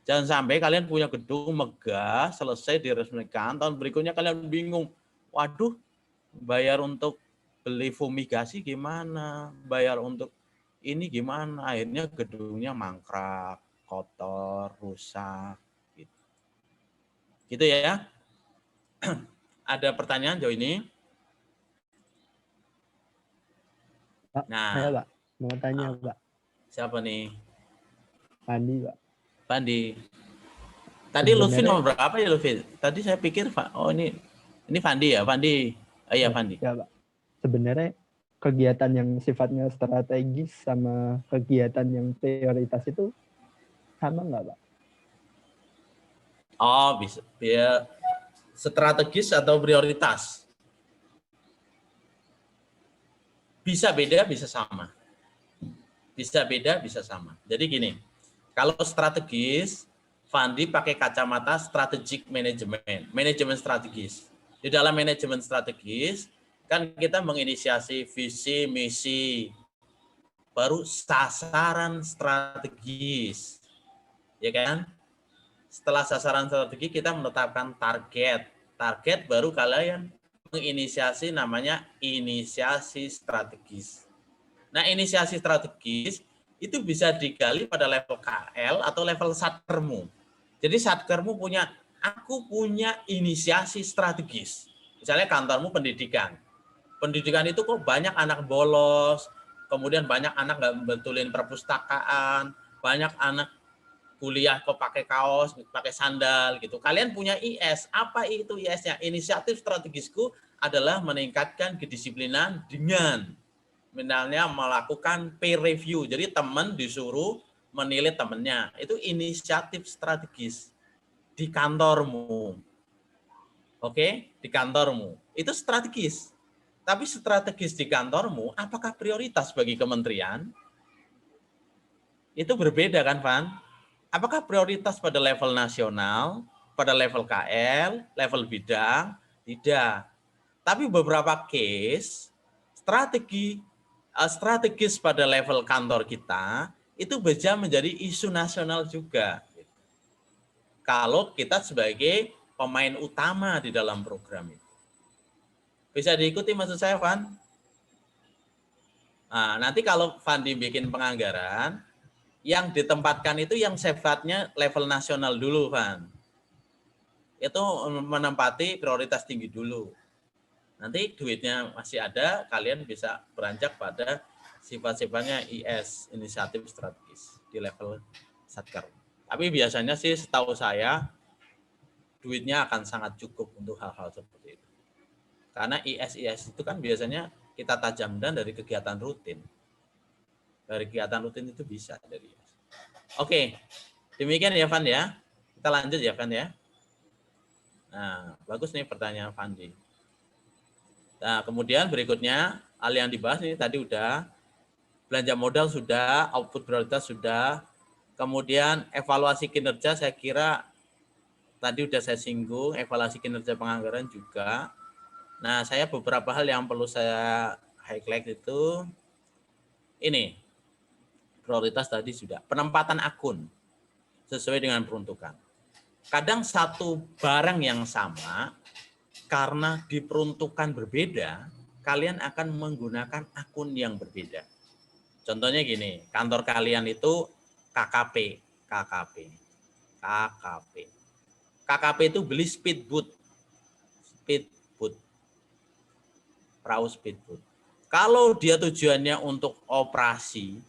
Jangan sampai kalian punya gedung megah, selesai diresmikan, tahun berikutnya kalian bingung. Waduh, bayar untuk beli fumigasi gimana? Bayar untuk ini gimana? Akhirnya gedungnya mangkrak, kotor, rusak. Gitu ya. Ada pertanyaan jauh ini? Pak, Nah, saya Pak, mau tanya Pak. Siapa nih? Pandi Pak. Pandi. Tadi Lutfi nomor berapa ya Lutfi? Tadi saya pikir Pak, oh ini Fandi ya, Fandi. Oh iya Fandi. Ya Pak. Sebenarnya kegiatan yang sifatnya strategis sama kegiatan yang prioritas itu sama nggak Pak? Oh bisa, ya strategis atau prioritas? Bisa beda, bisa sama. Bisa beda, bisa sama. Jadi gini, kalau strategis, Fandi pakai kacamata strategic management, manajemen strategis. Di dalam manajemen strategis, kan kita menginisiasi visi, misi, baru sasaran strategis. Ya kan? Setelah sasaran strategi kita menetapkan target. Target baru kalian menginisiasi namanya inisiasi strategis. Nah, inisiasi strategis itu bisa digali pada level KL atau level satkermu. Jadi satkermu punya, aku punya inisiasi strategis. Misalnya kantormu pendidikan. Pendidikan itu kok banyak anak bolos, kemudian banyak anak nggak betulin perpustakaan, banyak anak kuliah kok pakai kaos, pakai sandal gitu. Kalian punya IS. Apa itu IS-nya? Inisiatif strategisku adalah meningkatkan kedisiplinan dengan misalnya melakukan peer review. Jadi teman disuruh menilai temannya. Itu inisiatif strategis di kantormu. Oke, di kantormu. Itu strategis. Tapi strategis di kantormu, apakah prioritas bagi kementerian? Itu berbeda kan, Van? Apakah prioritas pada level nasional, pada level KL, level bidang? Tidak. Tapi beberapa case, strategis pada level kantor kita, itu bisa menjadi isu nasional juga. Kalau kita sebagai pemain utama di dalam program itu. Bisa diikuti maksud saya, Van? Nah, nanti kalau Van dibikin penganggaran, yang ditempatkan itu yang sifatnya level nasional dulu, Van. Itu menempati prioritas tinggi dulu. Nanti duitnya masih ada, kalian bisa beranjak pada sifat-sifatnya IS, inisiatif strategis, di level satker. Tapi biasanya sih setahu saya, duitnya akan sangat cukup untuk hal-hal seperti itu. Karena IS itu kan biasanya kita tajamkan dari kegiatan rutin. Dari kegiatan rutin itu bisa dari IS. Oke, demikian ya Van ya. Kita lanjut ya Van ya. Nah, bagus nih pertanyaan Vandi. Nah, kemudian berikutnya, hal yang dibahas ini tadi udah, belanja modal sudah, output prioritas sudah, kemudian evaluasi kinerja saya kira tadi udah saya singgung, evaluasi kinerja penganggaran juga. Nah, saya beberapa hal yang perlu saya highlight itu, ini, prioritas tadi sudah, penempatan akun sesuai dengan peruntukan. Kadang satu barang yang sama, karena diperuntukkan berbeda, kalian akan menggunakan akun yang berbeda. Contohnya gini, kantor kalian itu KKP. KKP itu beli speedboat. Perahu speedboat. Kalau dia tujuannya untuk operasi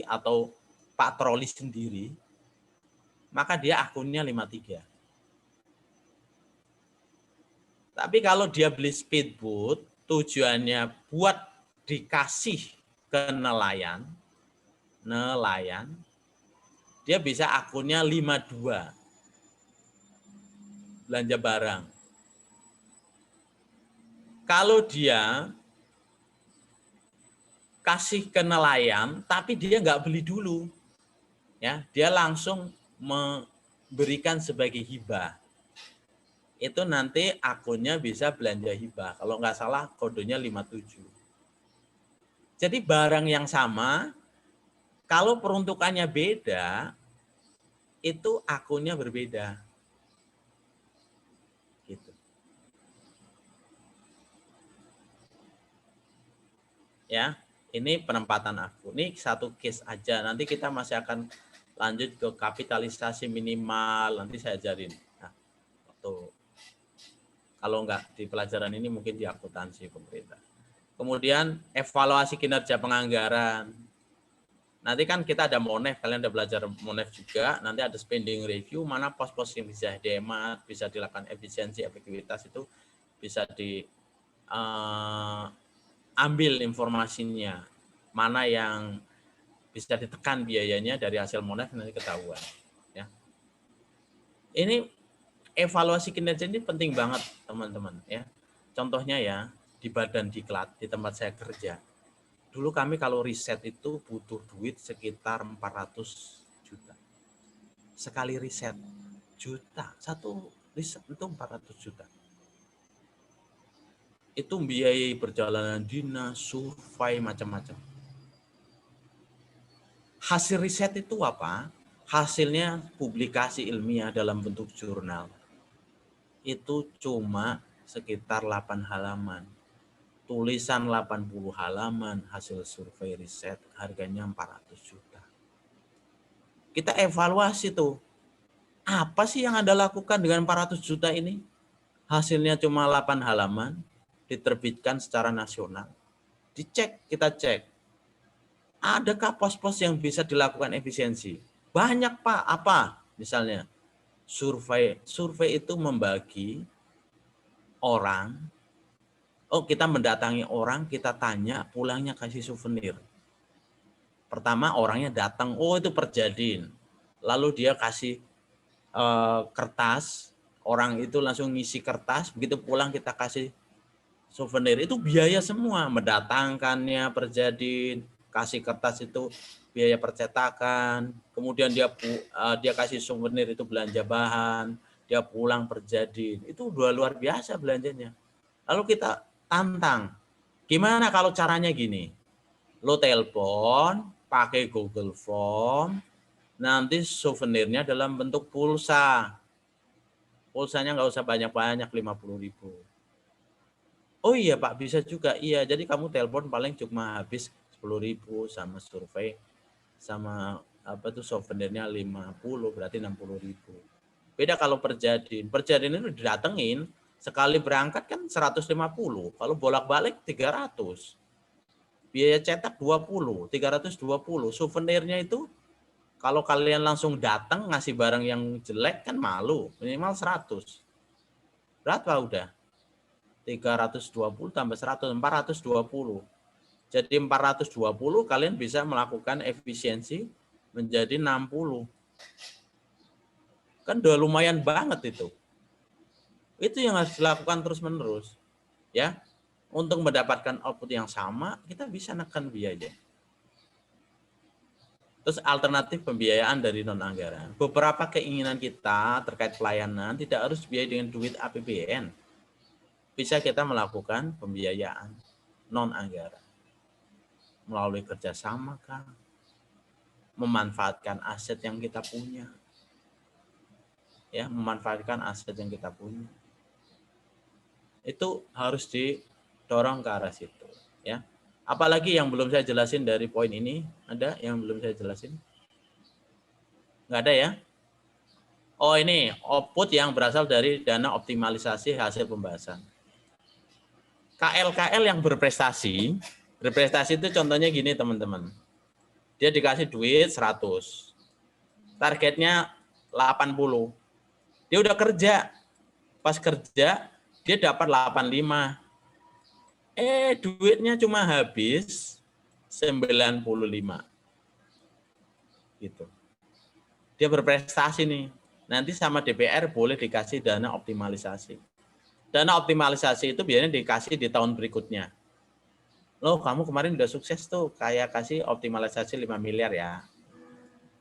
atau patroli sendiri, maka dia akunnya 53. Tapi kalau dia beli speedboat, tujuannya buat dikasih ke nelayan, dia bisa akunnya 52. Belanja barang. Kalau dia kasih ke nelayan, tapi dia nggak beli dulu, ya, dia langsung memberikan sebagai hibah. Itu nanti akunnya bisa belanja hibah. Kalau nggak salah kodenya 57. Jadi barang yang sama, kalau peruntukannya beda, itu akunnya berbeda. Gitu. Ya, ini penempatan akun. Ini satu case aja. Nanti kita masih akan lanjut ke kapitalisasi minimal. Nanti saya ajarin. Nah, kalau enggak di pelajaran ini mungkin di akuntansi pemerintah. Kemudian evaluasi kinerja penganggaran. Nanti kan kita ada MONEF, kalian udah belajar MONEF juga. Nanti ada spending review, mana pos-pos yang bisa dihemat, bisa dilakukan efisiensi, efektivitas itu bisa diambil informasinya. Mana yang bisa ditekan biayanya dari hasil MONEF nanti ketahuan. Ya. Ini evaluasi kinerja ini penting banget teman-teman ya. Contohnya ya di Badan Diklat di tempat saya kerja. Dulu kami kalau riset itu butuh duit sekitar 400 juta. Sekali riset juta, satu riset itu 400 juta. Itu biayai perjalanan dinas, survei macam-macam. Hasil riset itu apa? hasilnya publikasi ilmiah dalam bentuk jurnal itu cuma sekitar 8 halaman. Tulisan 80 halaman, hasil survei riset, harganya 400 juta. Kita evaluasi tuh, apa sih yang Anda lakukan dengan 400 juta ini? Hasilnya cuma 8 halaman, diterbitkan secara nasional. Dicek, kita cek. Adakah pos-pos yang bisa dilakukan efisiensi? Banyak Pak, apa? Misalnya, survei itu membagi orang. Oh, kita mendatangi orang, kita tanya, pulangnya kasih souvenir. Pertama orangnya datang, oh itu Perjadin. Lalu dia kasih kertas, orang itu langsung ngisi kertas, begitu pulang kita kasih souvenir. Itu biaya semua, mendatangkannya Perjadin, kasih kertas itu biaya percetakan, kemudian dia kasih souvenir itu belanja bahan, dia pulang Perjadin. Itu udah luar biasa belanjanya. Lalu kita tantang, gimana kalau caranya gini, lo telepon, pakai Google Form, nanti souvenirnya dalam bentuk pulsa. Pulsanya nggak usah banyak-banyak, 50.000. Oh iya Pak, bisa juga. Iya, jadi kamu telepon paling cuma habis 10.000 sama survei, sama apa tuh souvenirnya 50, berarti 60.000. Beda kalau Perjadin. Perjadin itu didatengin, sekali berangkat kan 150, kalau bolak-balik 300. Biaya cetak 20, 320. Souvenirnya itu kalau kalian langsung datang ngasih barang yang jelek kan malu, minimal 100. Berapa udah? 320 tambah 100, 420. Jadi 420 kalian bisa melakukan efisiensi menjadi 60. Kan udah lumayan banget itu. Itu yang harus dilakukan terus-menerus. Ya. Untuk mendapatkan output yang sama, kita bisa nekan biaya. Terus alternatif pembiayaan dari non-anggaran. Beberapa keinginan kita terkait pelayanan tidak harus biaya dengan duit APBN. Bisa kita melakukan pembiayaan non-anggaran. Melalui kerjasama kah? Memanfaatkan aset yang kita punya. Ya, memanfaatkan aset yang kita punya. Itu harus didorong ke arah situ, ya. Apalagi yang belum saya jelasin dari poin ini? Ada yang belum saya jelasin? Nggak ada ya? Oh, ini output yang berasal dari dana optimalisasi hasil pembahasan. KL-KL yang berprestasi itu contohnya gini teman-teman. Dia dikasih duit 100. Targetnya 80. Dia udah kerja. Pas kerja, dia dapat 85. Duitnya cuma habis 95. Gitu. Dia berprestasi nih. Nanti sama DPR boleh dikasih dana optimalisasi. Dana optimalisasi itu biasanya dikasih di tahun berikutnya. Loh, kamu kemarin udah sukses tuh, kayak kasih optimalisasi 5 miliar ya.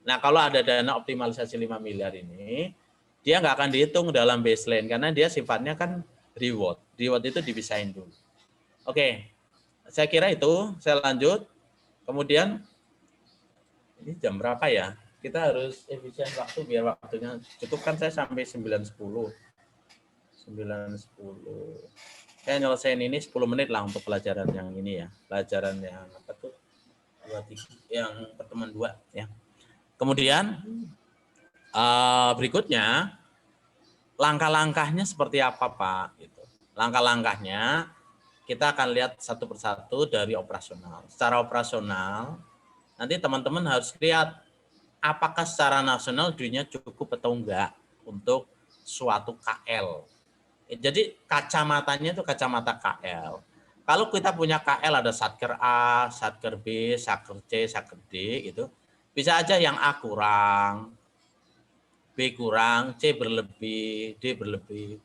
Nah, kalau ada dana optimalisasi 5 miliar ini, dia nggak akan dihitung dalam baseline, karena dia sifatnya kan reward. Reward itu dipisahin dulu. Oke, saya kira itu, saya lanjut. Kemudian, ini jam berapa ya? Kita harus efisien waktu biar waktunya cukup, kan saya sampai 9.10. 9.10. Saya nyelesain ini 10 menit lah untuk pelajaran yang ini ya. Pelajaran yang apa tuh? Yang pertemuan 2 ya. Kemudian berikutnya langkah-langkahnya seperti apa Pak? Gitu. Langkah-langkahnya kita akan lihat satu persatu dari operasional. Secara operasional nanti teman-teman harus lihat apakah secara nasional duitnya cukup atau enggak untuk suatu KL. Jadi kacamatanya itu kacamata KL. Kalau kita punya KL ada Satker A, Satker B, Satker C, Satker D gitu. Bisa aja yang A kurang, B kurang, C berlebih, D berlebih.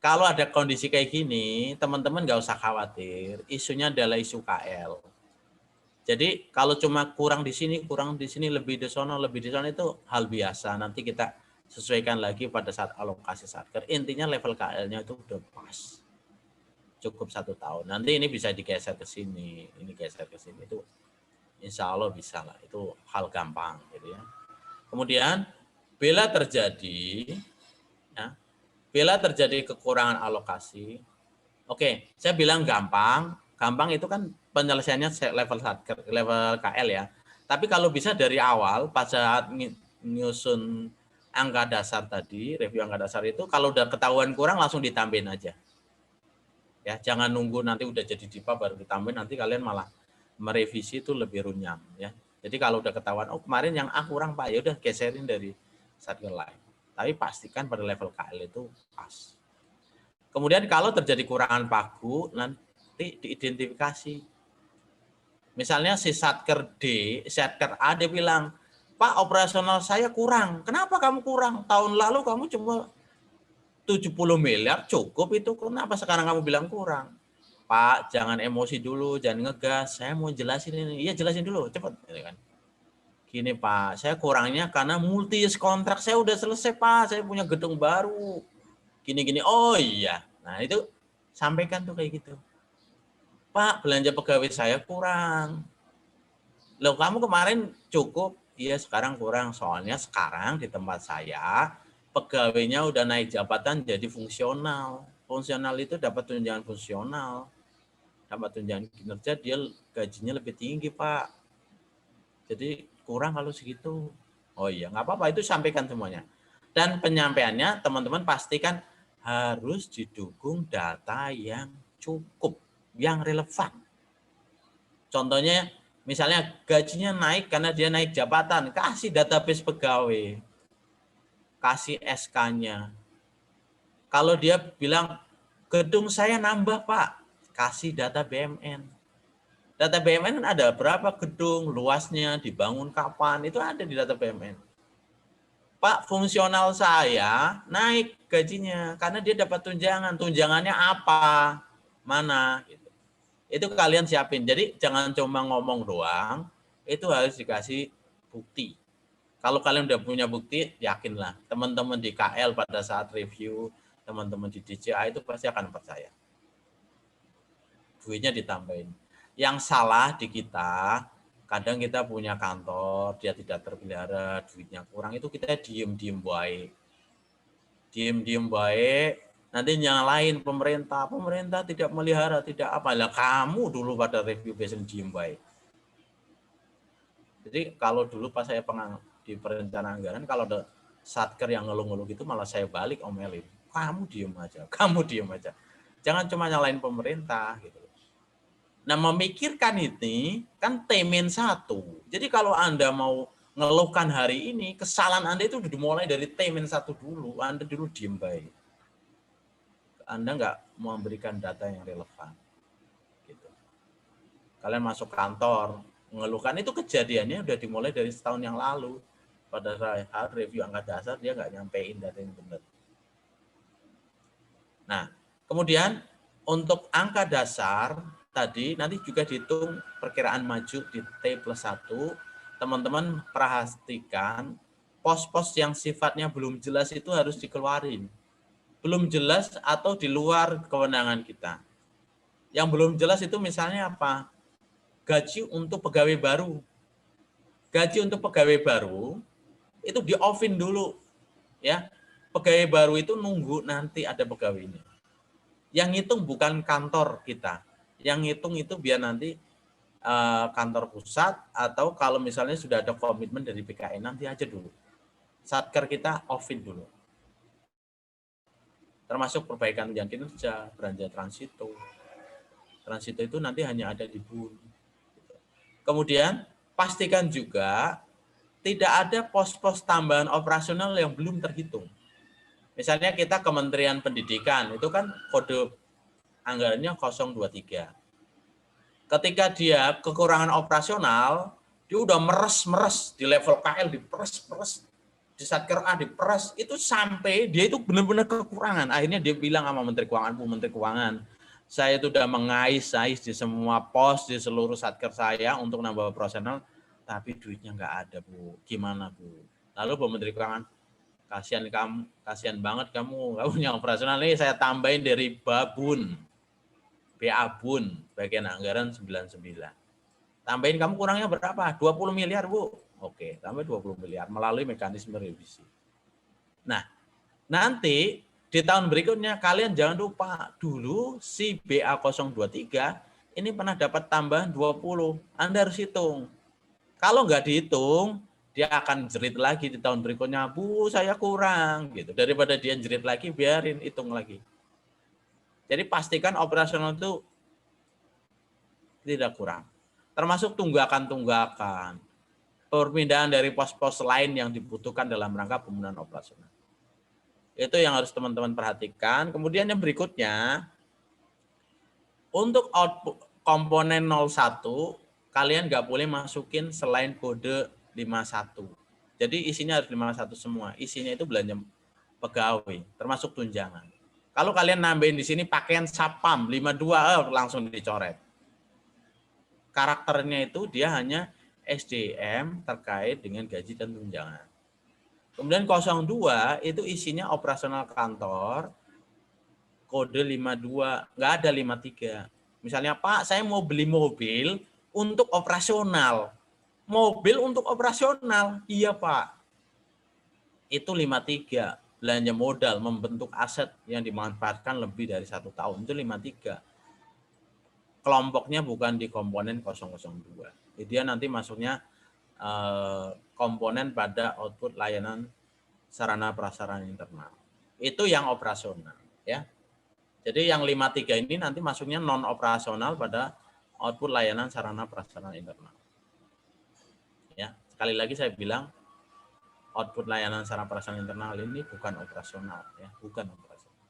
Kalau ada kondisi kayak gini, teman-teman nggak usah khawatir. Isunya adalah isu KL. Jadi kalau cuma kurang di sini, lebih di sana itu hal biasa. Nanti kita sesuaikan lagi pada saat alokasi satker. Intinya level KL-nya itu udah pas. Cukup 1 tahun. Nanti ini bisa digeser ke sini, ini geser ke sini. Itu insya Allah bisa lah. Itu hal gampang gitu ya. Kemudian bila terjadi kekurangan alokasi, oke, saya bilang gampang itu kan penyelesaiannya level Satker, level KL ya. Tapi kalau bisa dari awal pas saat nyusun angka dasar tadi, review angka dasar itu kalau udah ketahuan kurang langsung ditambahin aja. Ya, jangan nunggu nanti udah jadi DIPA baru ditambahin, nanti kalian malah merevisi itu lebih runyam ya. Jadi kalau udah ketahuan, oh kemarin yang A kurang Pak, ya udah geserin dari Satker lain. Tapi pastikan pada level KL itu pas. Kemudian kalau terjadi kurangan pagu, nanti diidentifikasi. Misalnya si Satker D, Satker A dia bilang, Pak operasional saya kurang. Kenapa kamu kurang? Tahun lalu kamu cuma 70 miliar cukup itu, kenapa sekarang kamu bilang kurang? Pak, jangan emosi dulu, jangan ngegas. Saya mau jelasin ini. Iya, jelasin dulu, cepat. Gini Pak, saya kurangnya karena multi kontrak saya udah selesai Pak. Saya punya gedung baru. Gini-gini. Oh iya. Nah itu sampaikan tuh kayak gitu. Pak, belanja pegawai saya kurang. Loh kamu kemarin cukup? Iya sekarang kurang. Soalnya sekarang di tempat saya pegawainya udah naik jabatan jadi fungsional. Fungsional itu dapat tunjangan fungsional. Dapat tunjangan kinerja, dia gajinya lebih tinggi, Pak. Jadi kurang kalau segitu. Oh iya, nggak apa-apa, itu sampaikan semuanya. Dan penyampaiannya, teman-teman pastikan harus didukung data yang cukup, yang relevan. Contohnya, misalnya gajinya naik karena dia naik jabatan, kasih database pegawai. Kasih SK-nya. Kalau dia bilang, gedung saya nambah, Pak. Kasih data BMN. Data BMN ada berapa gedung, luasnya, dibangun kapan, itu ada di data BMN. Pak, fungsional saya naik gajinya karena dia dapat tunjangan. Tunjangannya apa? Mana? Gitu. Itu kalian siapin. Jadi jangan cuma ngomong doang, itu harus dikasih bukti. Kalau kalian udah punya bukti, yakinlah. Teman-teman di KL pada saat review, teman-teman di DJA itu pasti akan percaya. Duitnya ditambahin. Yang salah di kita, kadang kita punya kantor, dia tidak terpelihara, duitnya kurang, itu kita diem-diem baik. Diem-diem baik, nanti nyalain pemerintah. Pemerintah tidak melihara, tidak apa. Lah kamu dulu pada review biasanya diem baik. Jadi kalau dulu pas saya di perencanaan anggaran, kalau ada Satker yang ngeluh-ngeluh gitu, malah saya balik omelin. Kamu diem aja, kamu diem aja. Jangan cuma nyalain pemerintah gitu. Nah, memikirkan ini kan T-1. Jadi kalau Anda mau ngeluhkan hari ini, kesalahan Anda itu dimulai dari T-1 dulu. Anda dulu diem baik. Anda nggak memberikan data yang relevan. Gitu. Kalian masuk kantor, mengeluhkan itu kejadiannya udah dimulai dari setahun yang lalu. Pada saat review angka dasar, dia nggak nyampein data yang benar. Nah, kemudian untuk angka dasar, tadi nanti juga dihitung perkiraan maju di T+1. Teman-teman perhatikan pos-pos yang sifatnya belum jelas itu harus dikeluarin. Belum jelas atau di luar kewenangan kita. Yang belum jelas itu misalnya apa? Gaji untuk pegawai baru. Gaji untuk pegawai baru itu di-off-in dulu. Ya. Pegawai baru itu nunggu nanti ada pegawainya. Yang ngitung bukan kantor kita. Yang ngitung itu biar nanti kantor pusat atau kalau misalnya sudah ada komitmen dari BKN nanti aja dulu. Satker kita off-in dulu. Termasuk perbaikan tunjangan kinerja, belanja transito. Transito itu nanti hanya ada di BUN. Kemudian pastikan juga tidak ada pos-pos tambahan operasional yang belum terhitung. Misalnya kita Kementerian Pendidikan, itu kan kode anggarannya 023. Ketika dia kekurangan operasional, dia udah meres-meres di level KL, diperes-peres, di Satker A diperes, itu sampai dia itu benar-benar kekurangan. Akhirnya dia bilang sama Menteri Keuangan, Bu Menteri Keuangan, saya itu udah mengais-ais di semua pos, di seluruh Satker saya untuk nambah operasional, tapi duitnya nggak ada, Bu. Gimana, Bu? Lalu Bu Menteri Keuangan, kasihan banget kamu punya operasional ini, saya tambahin dari Babun. BA-Bun, bagian anggaran 99. Tambahin kamu kurangnya berapa? 20 miliar, Bu. Oke, sampai 20 miliar melalui mekanisme revisi. Nah, nanti di tahun berikutnya kalian jangan lupa dulu si BA023 ini pernah dapat tambahan 20. Anda harus hitung. Kalau nggak dihitung, dia akan jerit lagi di tahun berikutnya, Bu, saya kurang gitu. Daripada dia jerit lagi, biarin hitung lagi. Jadi pastikan operasional itu tidak kurang. Termasuk tunggakan-tunggakan. Perpindahan dari pos-pos lain yang dibutuhkan dalam rangka pemenuhan operasional. Itu yang harus teman-teman perhatikan. Kemudian yang berikutnya, untuk output komponen 01, kalian nggak boleh masukin selain kode 51. Jadi isinya harus 51 semua. Isinya itu belanja pegawai, termasuk tunjangan. Kalau kalian nambahin di sini pakaian sapam 52 langsung dicoret. Karakternya itu dia hanya SDM terkait dengan gaji dan tunjangan. Kemudian 02 itu isinya operasional kantor, kode 52, nggak ada 53. Misalnya, Pak, saya mau beli mobil untuk operasional. Mobil untuk operasional, iya Pak. Itu 53, belanja modal, membentuk aset yang dimanfaatkan lebih dari 1 tahun, itu 53. Kelompoknya bukan di komponen 002. Jadi dia nanti masuknya komponen pada output layanan sarana prasarana internal. Itu yang operasional, ya. Jadi yang 53 ini nanti masuknya non operasional pada output layanan sarana prasarana internal. Ya, sekali lagi saya bilang output layanan sarana prasarana internal ini bukan operasional, ya, bukan operasional.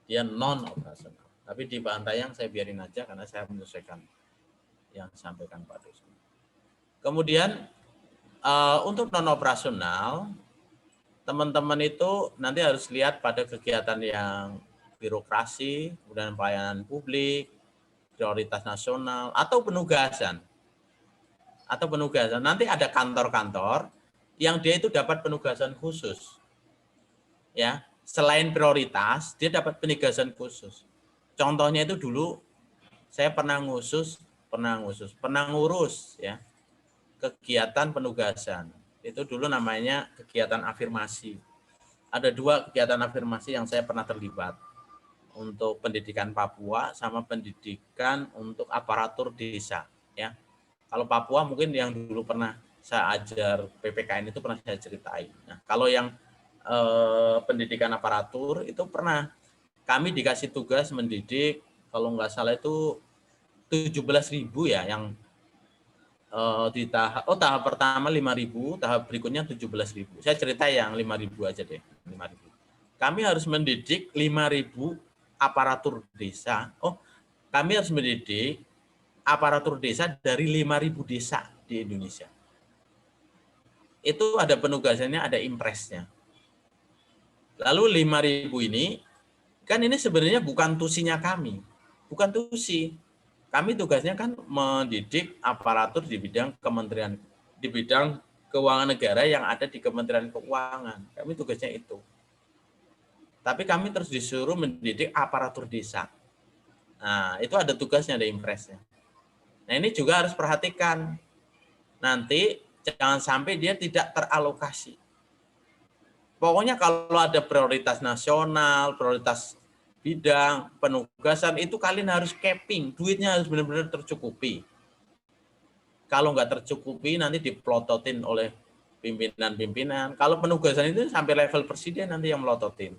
Dia non operasional. Tapi di bahan tayang saya biarin aja karena saya menyesuaikan yang disampaikan Pak Dosen. Kemudian untuk non operasional, teman-teman itu nanti harus lihat pada kegiatan yang birokrasi, kemudian pelayanan publik, prioritas nasional, atau penugasan. Nanti ada kantor-kantor yang dia itu dapat penugasan khusus. Ya, selain prioritas, dia dapat penugasan khusus. Contohnya itu dulu saya pernah ngurus ya kegiatan penugasan. Itu dulu namanya kegiatan afirmasi. Ada 2 kegiatan afirmasi yang saya pernah terlibat. Untuk pendidikan Papua sama pendidikan untuk aparatur desa, ya. Kalau Papua mungkin yang dulu pernah saya ajar PPKN itu pernah saya ceritain. Nah, kalau yang pendidikan aparatur itu pernah kami dikasih tugas mendidik, kalau nggak salah itu 17.000 ya, yang di tahap pertama 5.000, tahap berikutnya 17.000. Saya cerita yang 5.000 aja deh, 5.000. Kami harus mendidik 5.000 aparatur desa. Kami harus mendidik aparatur desa dari 5.000 desa di Indonesia. Itu ada penugasannya, ada impresnya. Lalu 5.000 ini, kan ini sebenarnya bukan tusinya kami. Bukan tusi. Kami tugasnya kan mendidik aparatur di bidang kementerian, di bidang keuangan negara yang ada di Kementerian Keuangan. Kami tugasnya itu. Tapi kami terus disuruh mendidik aparatur desa. Nah, itu ada tugasnya, ada impresnya. Nah, ini juga harus perhatikan. Nanti jangan sampai dia tidak teralokasi. Pokoknya kalau ada prioritas nasional, prioritas bidang, penugasan, itu kalian harus capping. Duitnya harus benar-benar tercukupi. Kalau nggak tercukupi, nanti diplototin oleh pimpinan-pimpinan. Kalau penugasan itu sampai level presiden nanti yang melototin.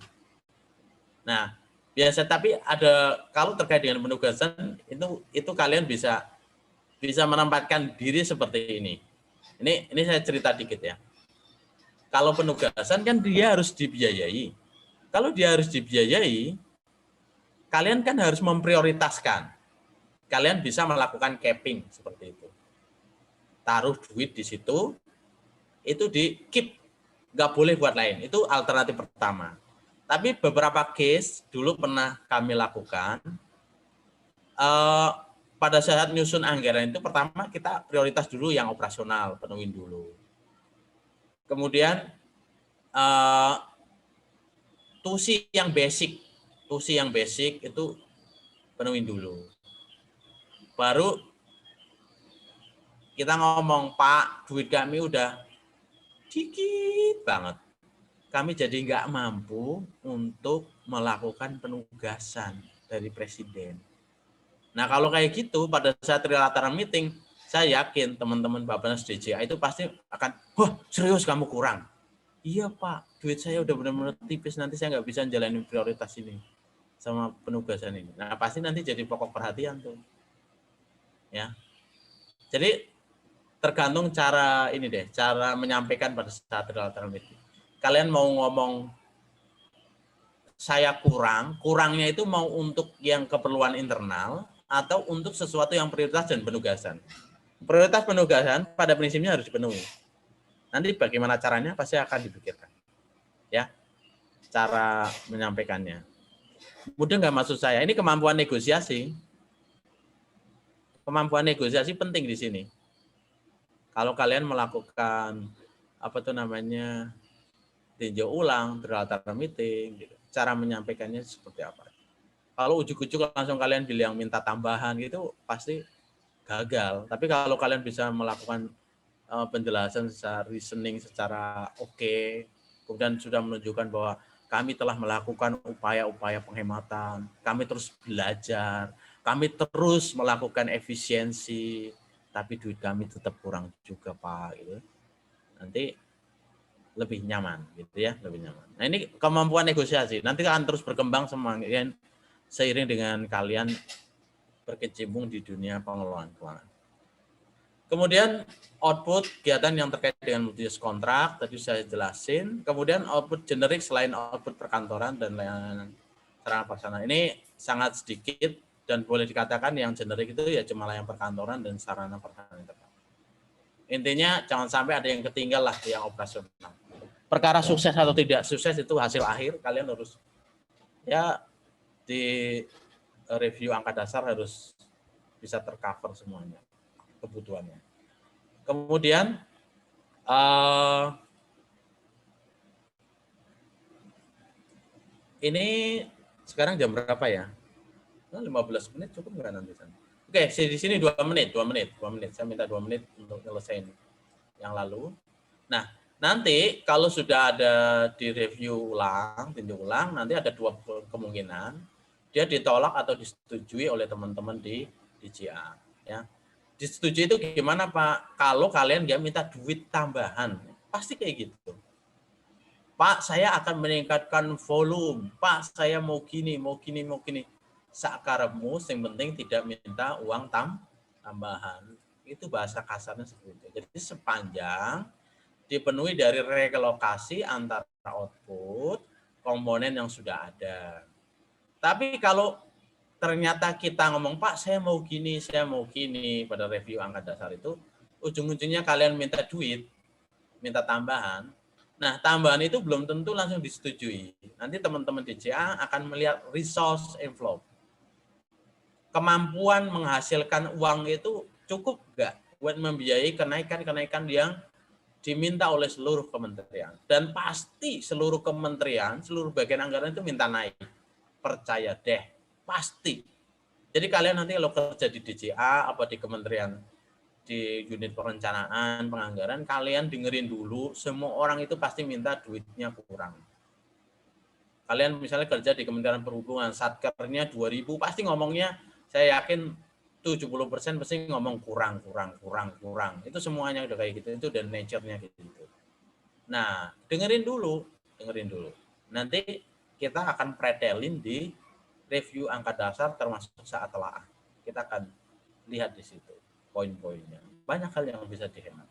Nah, biasa, tapi ada kalau terkait dengan penugasan itu kalian bisa menempatkan diri seperti ini. Ini saya cerita dikit ya. Kalau penugasan kan dia harus dibiayai. Kalau dia harus dibiayai, kalian kan harus memprioritaskan. Kalian bisa melakukan capping seperti itu. Taruh duit di situ, itu di keep, nggak boleh buat lain. Itu alternatif pertama. Tapi beberapa case dulu pernah kami lakukan, pada saat nyusun anggaran itu pertama kita prioritas dulu yang operasional, penuhin dulu. Kemudian tusi yang basic itu penuhin dulu. Baru kita ngomong, Pak, duit kami udah dikit banget. Kami jadi nggak mampu untuk melakukan penugasan dari presiden. Nah kalau kayak gitu pada saat trilateral meeting, saya yakin teman-teman Bappenas DJA itu pasti akan, wah serius kamu kurang. Iya Pak, duit saya udah benar-benar tipis, nanti saya nggak bisa jalanin prioritas ini sama penugasan ini. Nah pasti nanti jadi pokok perhatian tuh. Ya, jadi tergantung cara ini deh, cara menyampaikan pada saat trilateral meeting. Kalian mau ngomong saya kurangnya itu mau untuk yang keperluan internal atau untuk sesuatu yang prioritas dan penugasan. Prioritas penugasan pada prinsipnya harus dipenuhi. Nanti bagaimana caranya pasti akan dipikirkan. Ya, cara menyampaikannya. Mudah nggak maksud saya? Ini kemampuan negosiasi. Kemampuan negosiasi penting di sini. Kalau kalian melakukan tinjau ulang, trilateral meeting, gitu, cara menyampaikannya seperti apa? Kalau ujuk-ujuk langsung kalian bilang minta tambahan gitu pasti gagal. Tapi kalau kalian bisa melakukan penjelasan secara reasoning secara oke, kemudian sudah menunjukkan bahwa kami telah melakukan upaya-upaya penghematan, kami terus belajar, kami terus melakukan efisiensi, tapi duit kami tetap kurang juga Pak. Gitu. Nanti lebih nyaman, gitu ya, lebih nyaman. Nah ini kemampuan negosiasi, nanti akan terus berkembang semakin seiring dengan kalian berkecimpung di dunia pengelolaan keuangan. Kemudian output kegiatan yang terkait dengan multi-use kontrak, tadi saya jelasin. Kemudian output generik selain output perkantoran dan layanan sarana prasarana. Ini sangat sedikit dan boleh dikatakan yang generik itu ya cuma layanan perkantoran dan sarana prasarana internal. Intinya jangan sampai ada yang ketinggal lah yang operasional. Perkara sukses atau tidak sukses itu hasil akhir, kalian harus ya di review angka dasar harus bisa tercover semuanya kebutuhannya. Kemudian ini sekarang jam berapa ya? 15 menit cukup nggak nanti? Oke, di sini 2 menit. Saya minta 2 menit untuk nyelesain yang lalu. Nah, nanti kalau sudah ada di review ulang, tinjau ulang, nanti ada 2 kemungkinan. Dia ditolak atau disetujui oleh teman-teman di DJA. Ya. Disetujui itu gimana Pak? Kalau kalian nggak minta duit tambahan, pasti kayak gitu. Pak, saya akan meningkatkan volume. Pak, saya mau gini. Sakarepmu, yang penting tidak minta uang tambahan. Itu bahasa kasarnya seperti itu. Jadi sepanjang dipenuhi dari relokasi antara output, komponen yang sudah ada. Tapi kalau ternyata kita ngomong, Pak, saya mau gini, pada review angka dasar itu, ujung-ujungnya kalian minta duit, minta tambahan. Nah, tambahan itu belum tentu langsung disetujui. Nanti teman-teman DJA akan melihat resource envelope. Kemampuan menghasilkan uang itu cukup nggak buat membiayai kenaikan-kenaikan yang diminta oleh seluruh kementerian. Dan pasti seluruh kementerian, seluruh bagian anggaran itu minta naik. Percaya deh. Pasti. Jadi kalian nanti kalau kerja di DJA, apa di kementerian, di unit perencanaan, penganggaran, kalian dengerin dulu, semua orang itu pasti minta duitnya kurang. Kalian misalnya kerja di Kementerian Perhubungan, satkernya 2.000, pasti ngomongnya, saya yakin 70% pasti ngomong kurang. Itu semuanya udah kayak gitu, itu udah nature-nya gitu. Nah, dengerin dulu. Nanti kita akan pretelin di review angka dasar termasuk saat telaah. Kita akan lihat di situ poin-poinnya. Banyak hal yang bisa dihemat.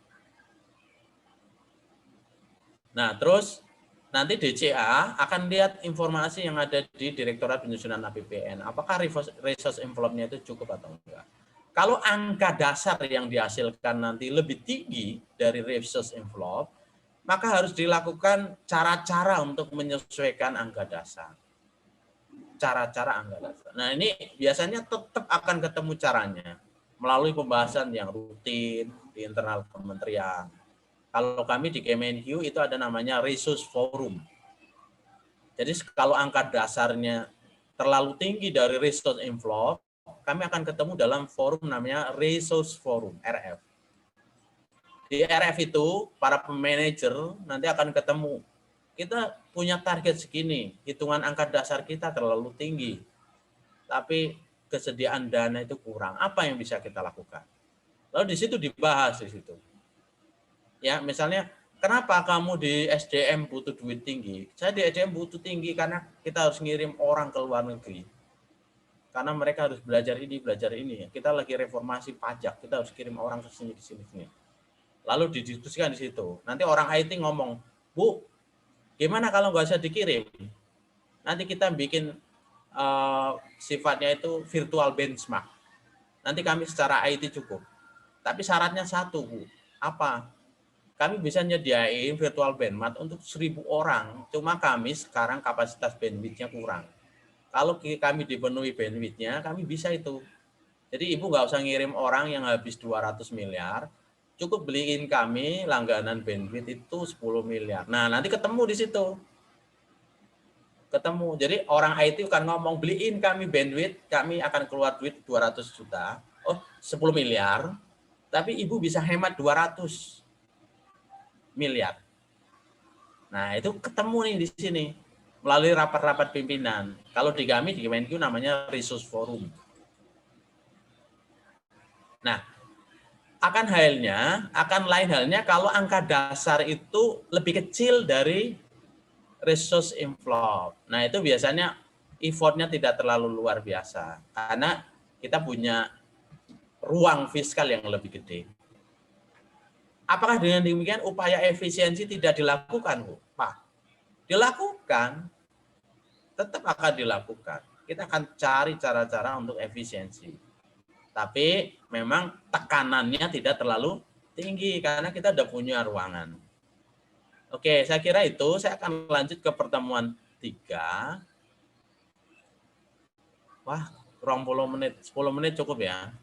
Nah, terus nanti DCA akan lihat informasi yang ada di Direktorat Penyusunan APBN. Apakah resource envelope-nya itu cukup atau enggak? Kalau angka dasar yang dihasilkan nanti lebih tinggi dari resource envelope, maka harus dilakukan cara-cara untuk menyesuaikan angka dasar. Cara-cara angka dasar. Nah, ini biasanya tetap akan ketemu caranya melalui pembahasan yang rutin di internal kementerian. Kalau kami di Kemenhu itu ada namanya resource forum. Jadi kalau angka dasarnya terlalu tinggi dari resource envelope, kami akan ketemu dalam forum namanya resource forum, RF. Di RF itu, para manajer nanti akan ketemu. Kita punya target segini, hitungan angka dasar kita terlalu tinggi. Tapi kesediaan dana itu kurang. Apa yang bisa kita lakukan? Lalu di situ dibahas di situ. Ya, misalnya kenapa kamu di SDM butuh duit tinggi? Saya di SDM butuh tinggi karena kita harus ngirim orang ke luar negeri. Karena mereka harus belajar ini. Kita lagi reformasi pajak, kita harus kirim orang ke sini, sini. Lalu didiskusikan di situ. Nanti orang IT ngomong, Bu, gimana kalau nggak usah dikirim? Nanti kita bikin sifatnya itu virtual benchmark. Nanti kami secara IT cukup. Tapi syaratnya satu, Bu. Apa? Kami bisa nyediain virtual benchmark untuk 1.000 orang. Cuma kami sekarang kapasitas bandwidth-nya kurang. Kalau kami dipenuhi bandwidth-nya, kami bisa itu. Jadi Ibu nggak usah ngirim orang yang habis 200 miliar, cukup beliin kami langganan bandwidth itu 10 miliar. Nah, nanti ketemu di situ. Ketemu. Jadi orang IT akan ngomong, beliin kami bandwidth, kami akan keluar duit 200 juta. Oh, 10 miliar. Tapi Ibu bisa hemat 200 miliar. Nah, itu ketemu nih di sini. Melalui rapat-rapat pimpinan. Kalau di kami, di Kemenq namanya Resource Forum. Nah, akan lain halnya kalau angka dasar itu lebih kecil dari resource envelope. Nah, itu biasanya effortnya tidak terlalu luar biasa karena kita punya ruang fiskal yang lebih gede. Apakah dengan demikian upaya efisiensi tidak dilakukan, Bu? Pak, dilakukan, tetap akan dilakukan. Kita akan cari cara-cara untuk efisiensi. Tapi memang tekanannya tidak terlalu tinggi karena kita sudah punya ruangan. Oke, saya kira itu. Saya akan lanjut ke pertemuan 3. Wah, 20 menit, 10 menit cukup ya.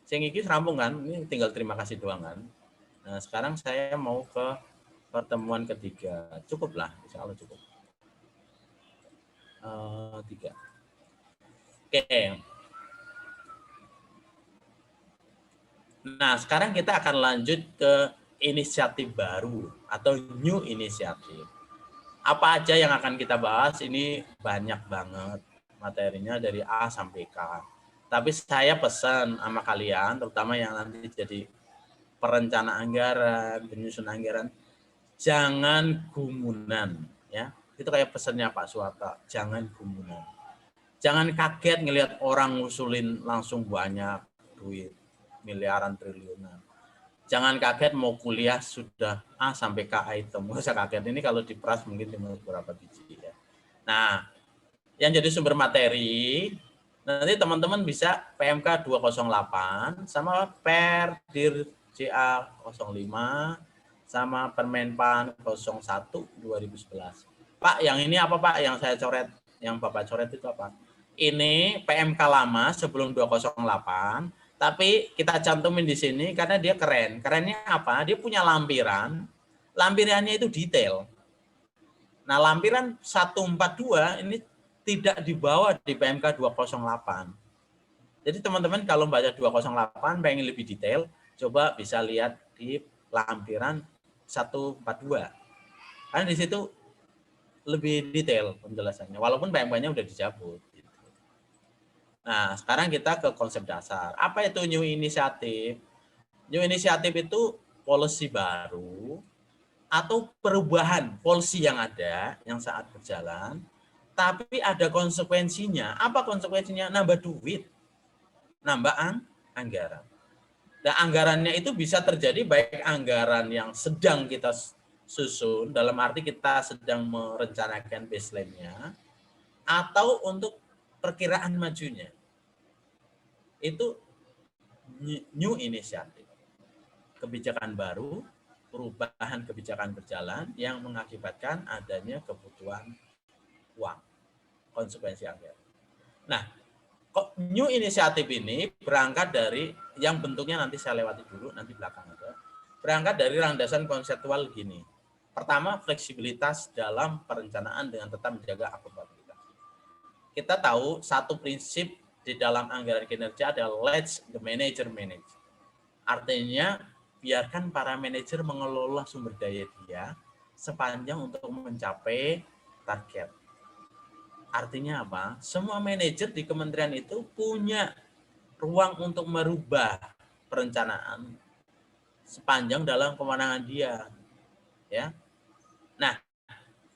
Sing iki rampung kan? Ini tinggal terima kasih doang kan. Nah, sekarang saya mau ke pertemuan ketiga. Cukup lah, insya Allah cukup. 3. Oke. Nah, sekarang kita akan lanjut ke inisiatif baru atau new inisiatif. Apa aja yang akan kita bahas? Ini banyak banget materinya dari A sampai K. Tapi saya pesan sama kalian, terutama yang nanti jadi perencana anggaran, penyusun anggaran, jangan gumunan, ya. Itu kayak pesannya Pak Suwarta, jangan gumunan. Jangan kaget ngelihat orang ngusulin langsung banyak duit. Miliaran, triliunan. Jangan kaget mau kuliah sudah A sampai K item. Nggak usah kaget. Ini kalau diperas mungkin cuma beberapa biji. Ya. Nah, yang jadi sumber materi, nanti teman-teman bisa PMK 208 sama Perdir JA 05 sama Permenpan 01 2011. Pak, yang ini apa Pak? Yang saya coret, yang Bapak coret itu apa? Ini PMK lama sebelum 208. Tapi kita cantumin di sini karena dia keren. Kerennya apa? Dia punya lampiran. Lampirannya itu detail. Nah, lampiran 142 ini tidak dibawa di PMK 208. Jadi teman-teman kalau baca 208 pengen lebih detail, coba bisa lihat di lampiran 142. Karena di situ lebih detail penjelasannya. Walaupun PMK-nya udah dicabut. Nah, sekarang kita ke konsep dasar. Apa itu new inisiatif? New inisiatif itu policy baru atau perubahan policy yang ada, yang saat berjalan, tapi ada konsekuensinya. Apa konsekuensinya? Nambah duit, nambah anggaran. Dan anggarannya itu bisa terjadi baik anggaran yang sedang kita susun, dalam arti kita sedang merencanakan baseline-nya, atau untuk perkiraan majunya. Itu new inisiatif. Kebijakan baru, perubahan kebijakan berjalan yang mengakibatkan adanya kebutuhan uang, konsekuensi anggaran. Nah, new inisiatif ini berangkat dari, yang bentuknya nanti saya lewati dulu, nanti belakang ada. Berangkat dari landasan konseptual gini. Pertama, fleksibilitas dalam perencanaan dengan tetap menjaga akuntabilitas. Kita tahu satu prinsip di dalam anggaran kinerja adalah let the manager manage. Artinya biarkan para manajer mengelola sumber daya dia sepanjang untuk mencapai target. Artinya apa? Semua manajer di kementerian itu punya ruang untuk merubah perencanaan sepanjang dalam kewenangan dia. Ya. Nah,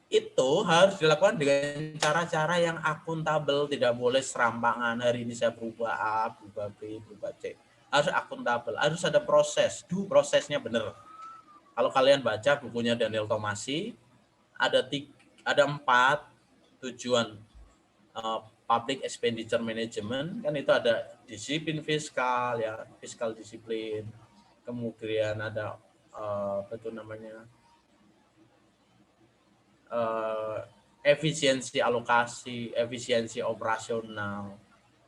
itu harus dilakukan dengan cara-cara yang akuntabel, tidak boleh serampangan. Hari ini saya berubah A, berubah B, berubah C. Harus akuntabel, harus ada proses, prosesnya benar. Kalau kalian baca bukunya Daniel Tomasi, ada 4 tujuan public expenditure management, kan itu ada disiplin fiskal, ya, fiskal disiplin, kemudian ada efisiensi alokasi, efisiensi operasional.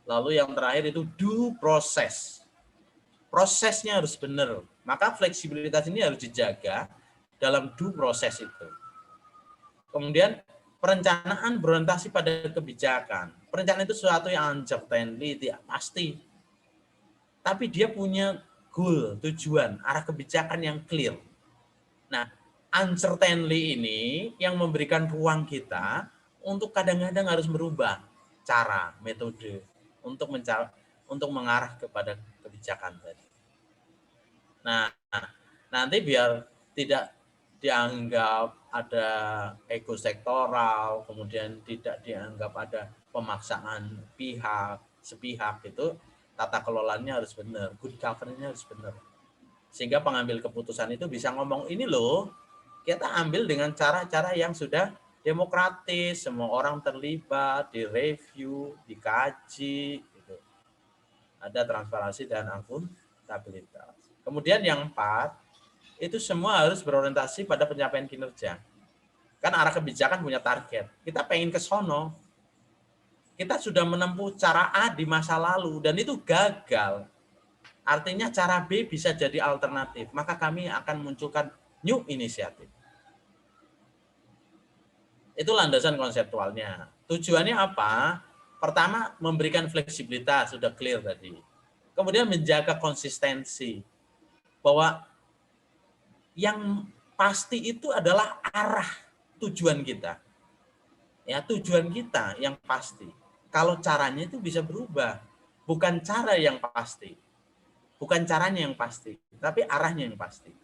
Lalu yang terakhir itu due process. Prosesnya harus benar. Maka fleksibilitas ini harus dijaga dalam due process itu. Kemudian perencanaan berorientasi pada kebijakan. Perencanaan itu sesuatu yang uncertainty, tidak pasti. Tapi dia punya goal, tujuan, arah kebijakan yang clear. Nah, uncertainty ini yang memberikan ruang kita untuk kadang-kadang harus merubah cara, metode untuk mengarah kepada kebijakan tadi. Nah, nanti biar tidak dianggap ada ego sektoral, kemudian tidak dianggap ada pemaksaan sepihak itu, tata kelolanya harus benar, good governance-nya harus benar. Sehingga pengambil keputusan itu bisa ngomong, ini loh, kita ambil dengan cara-cara yang sudah demokratis, semua orang terlibat, direview, dikaji, gitu. Ada transparansi dan akuntabilitas. Kemudian yang 4, itu semua harus berorientasi pada pencapaian kinerja. Kan arah kebijakan punya target. Kita pengen ke sono. Kita sudah menempuh cara A di masa lalu dan itu gagal. Artinya cara B bisa jadi alternatif. Maka kami akan munculkan new inisiatif. Itu landasan konseptualnya. Tujuannya apa? Pertama, memberikan fleksibilitas, sudah clear tadi. Kemudian menjaga konsistensi. Bahwa yang pasti itu adalah arah tujuan kita. Ya, tujuan kita yang pasti. Kalau caranya itu bisa berubah. Bukan cara yang pasti. Bukan caranya yang pasti, tapi arahnya yang pasti.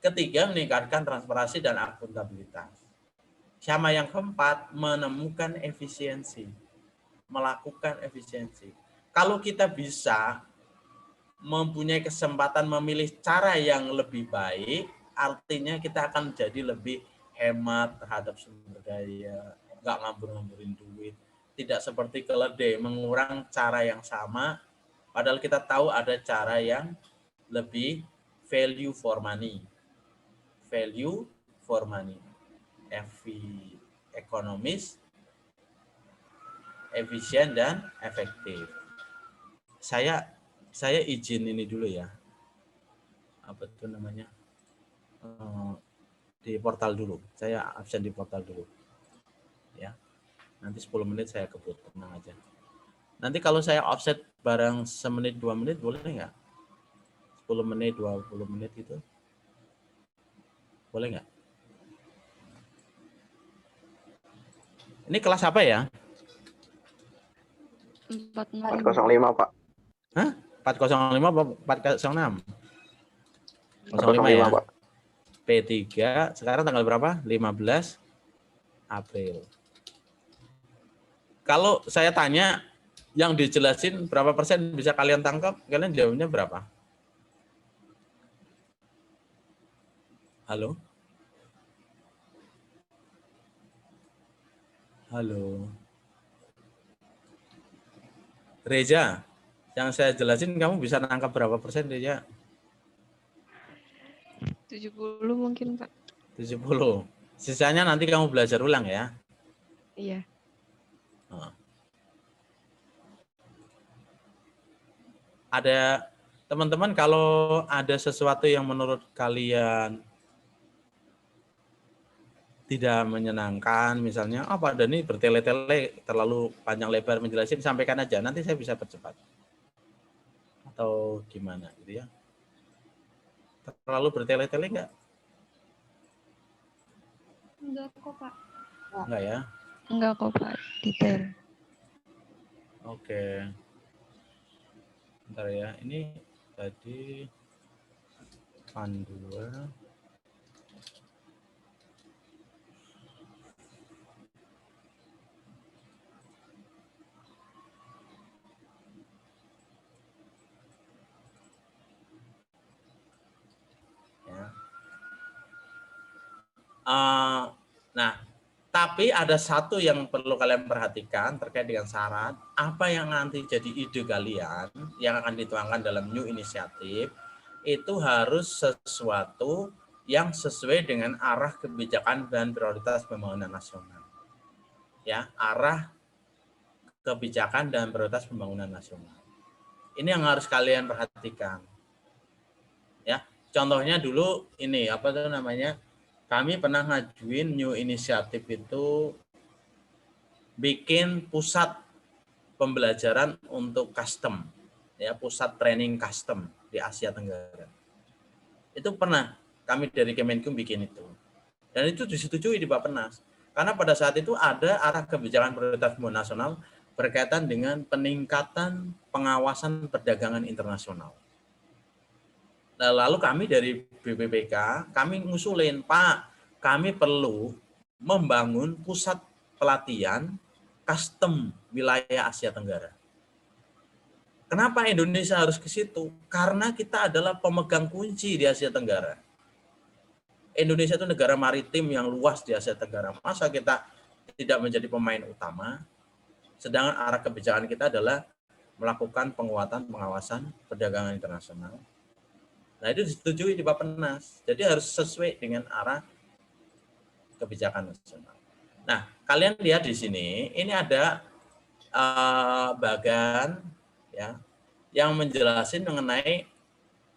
Ketiga, meningkatkan transparansi dan akuntabilitas. Sama yang keempat, menemukan efisiensi. Melakukan efisiensi. Kalau kita bisa mempunyai kesempatan memilih cara yang lebih baik, artinya kita akan jadi lebih hemat terhadap sumber daya, nggak ngambur-ngamburin duit, tidak seperti keledai mengurang cara yang sama, padahal kita tahu ada cara yang lebih value for money, ekonomis, efisien dan efektif. Saya izin ini dulu ya, apa itu namanya, di portal dulu. Saya absen di portal dulu. Ya, nanti 10 menit saya kebut, tenang aja. Nanti kalau saya offset bareng semenit 2 menit boleh nggak? 10 menit, 20 menit gitu. Boleh nggak? Ini kelas apa ya? 405, Pak. Hah? 405 apa 406? 405 ya. Pak. P3 sekarang tanggal berapa? 15 April. Kalau saya tanya yang dijelasin berapa persen bisa kalian tangkap, kalian jawabnya berapa? Halo? Halo? Reza, yang saya jelasin kamu bisa nangkap berapa persen, Reza? 70 mungkin, Pak. 70. Sisanya nanti kamu belajar ulang ya. Iya. Ada teman-teman kalau ada sesuatu yang menurut kalian tidak menyenangkan, misalnya, Pak Dhani bertele-tele terlalu panjang lebar menjelasin, sampaikan aja, nanti saya bisa percepat. Atau gimana gitu ya. Terlalu bertele-tele nggak? Enggak kok, Pak. Enggak ya? Enggak kok Pak, detail. Oke. Bentar ya, ini tadi panduan. Ya. Nah, tapi ada satu yang perlu kalian perhatikan terkait dengan syarat, apa yang nanti jadi ide kalian yang akan dituangkan dalam new inisiatif, itu harus sesuatu yang sesuai dengan arah kebijakan dan prioritas pembangunan nasional. Ya, arah kebijakan dan prioritas pembangunan nasional. Ini yang harus kalian perhatikan. Ya, contohnya dulu ini apa tuh namanya? Kami pernah ngajuin new inisiatif itu bikin pusat pembelajaran untuk custom, ya, pusat training custom di Asia Tenggara. Itu pernah kami dari Kemenkum bikin itu. Dan itu disetujui di Bappenas. Karena pada saat itu ada arah kebijakan prioritas pembangunan nasional berkaitan dengan peningkatan pengawasan perdagangan internasional. Lalu kami dari BPPK, kami ngusulin, Pak, kami perlu membangun pusat pelatihan custom wilayah Asia Tenggara. Kenapa Indonesia harus ke situ? Karena kita adalah pemegang kunci di Asia Tenggara. Indonesia itu negara maritim yang luas di Asia Tenggara. Masa kita tidak menjadi pemain utama? Sedangkan arah kebijakan kita adalah melakukan penguatan pengawasan perdagangan internasional. Nah, itu disetujui di Bappenas. Jadi harus sesuai dengan arah kebijakan nasional. Nah, kalian lihat di sini, ini ada bagan ya yang menjelaskan mengenai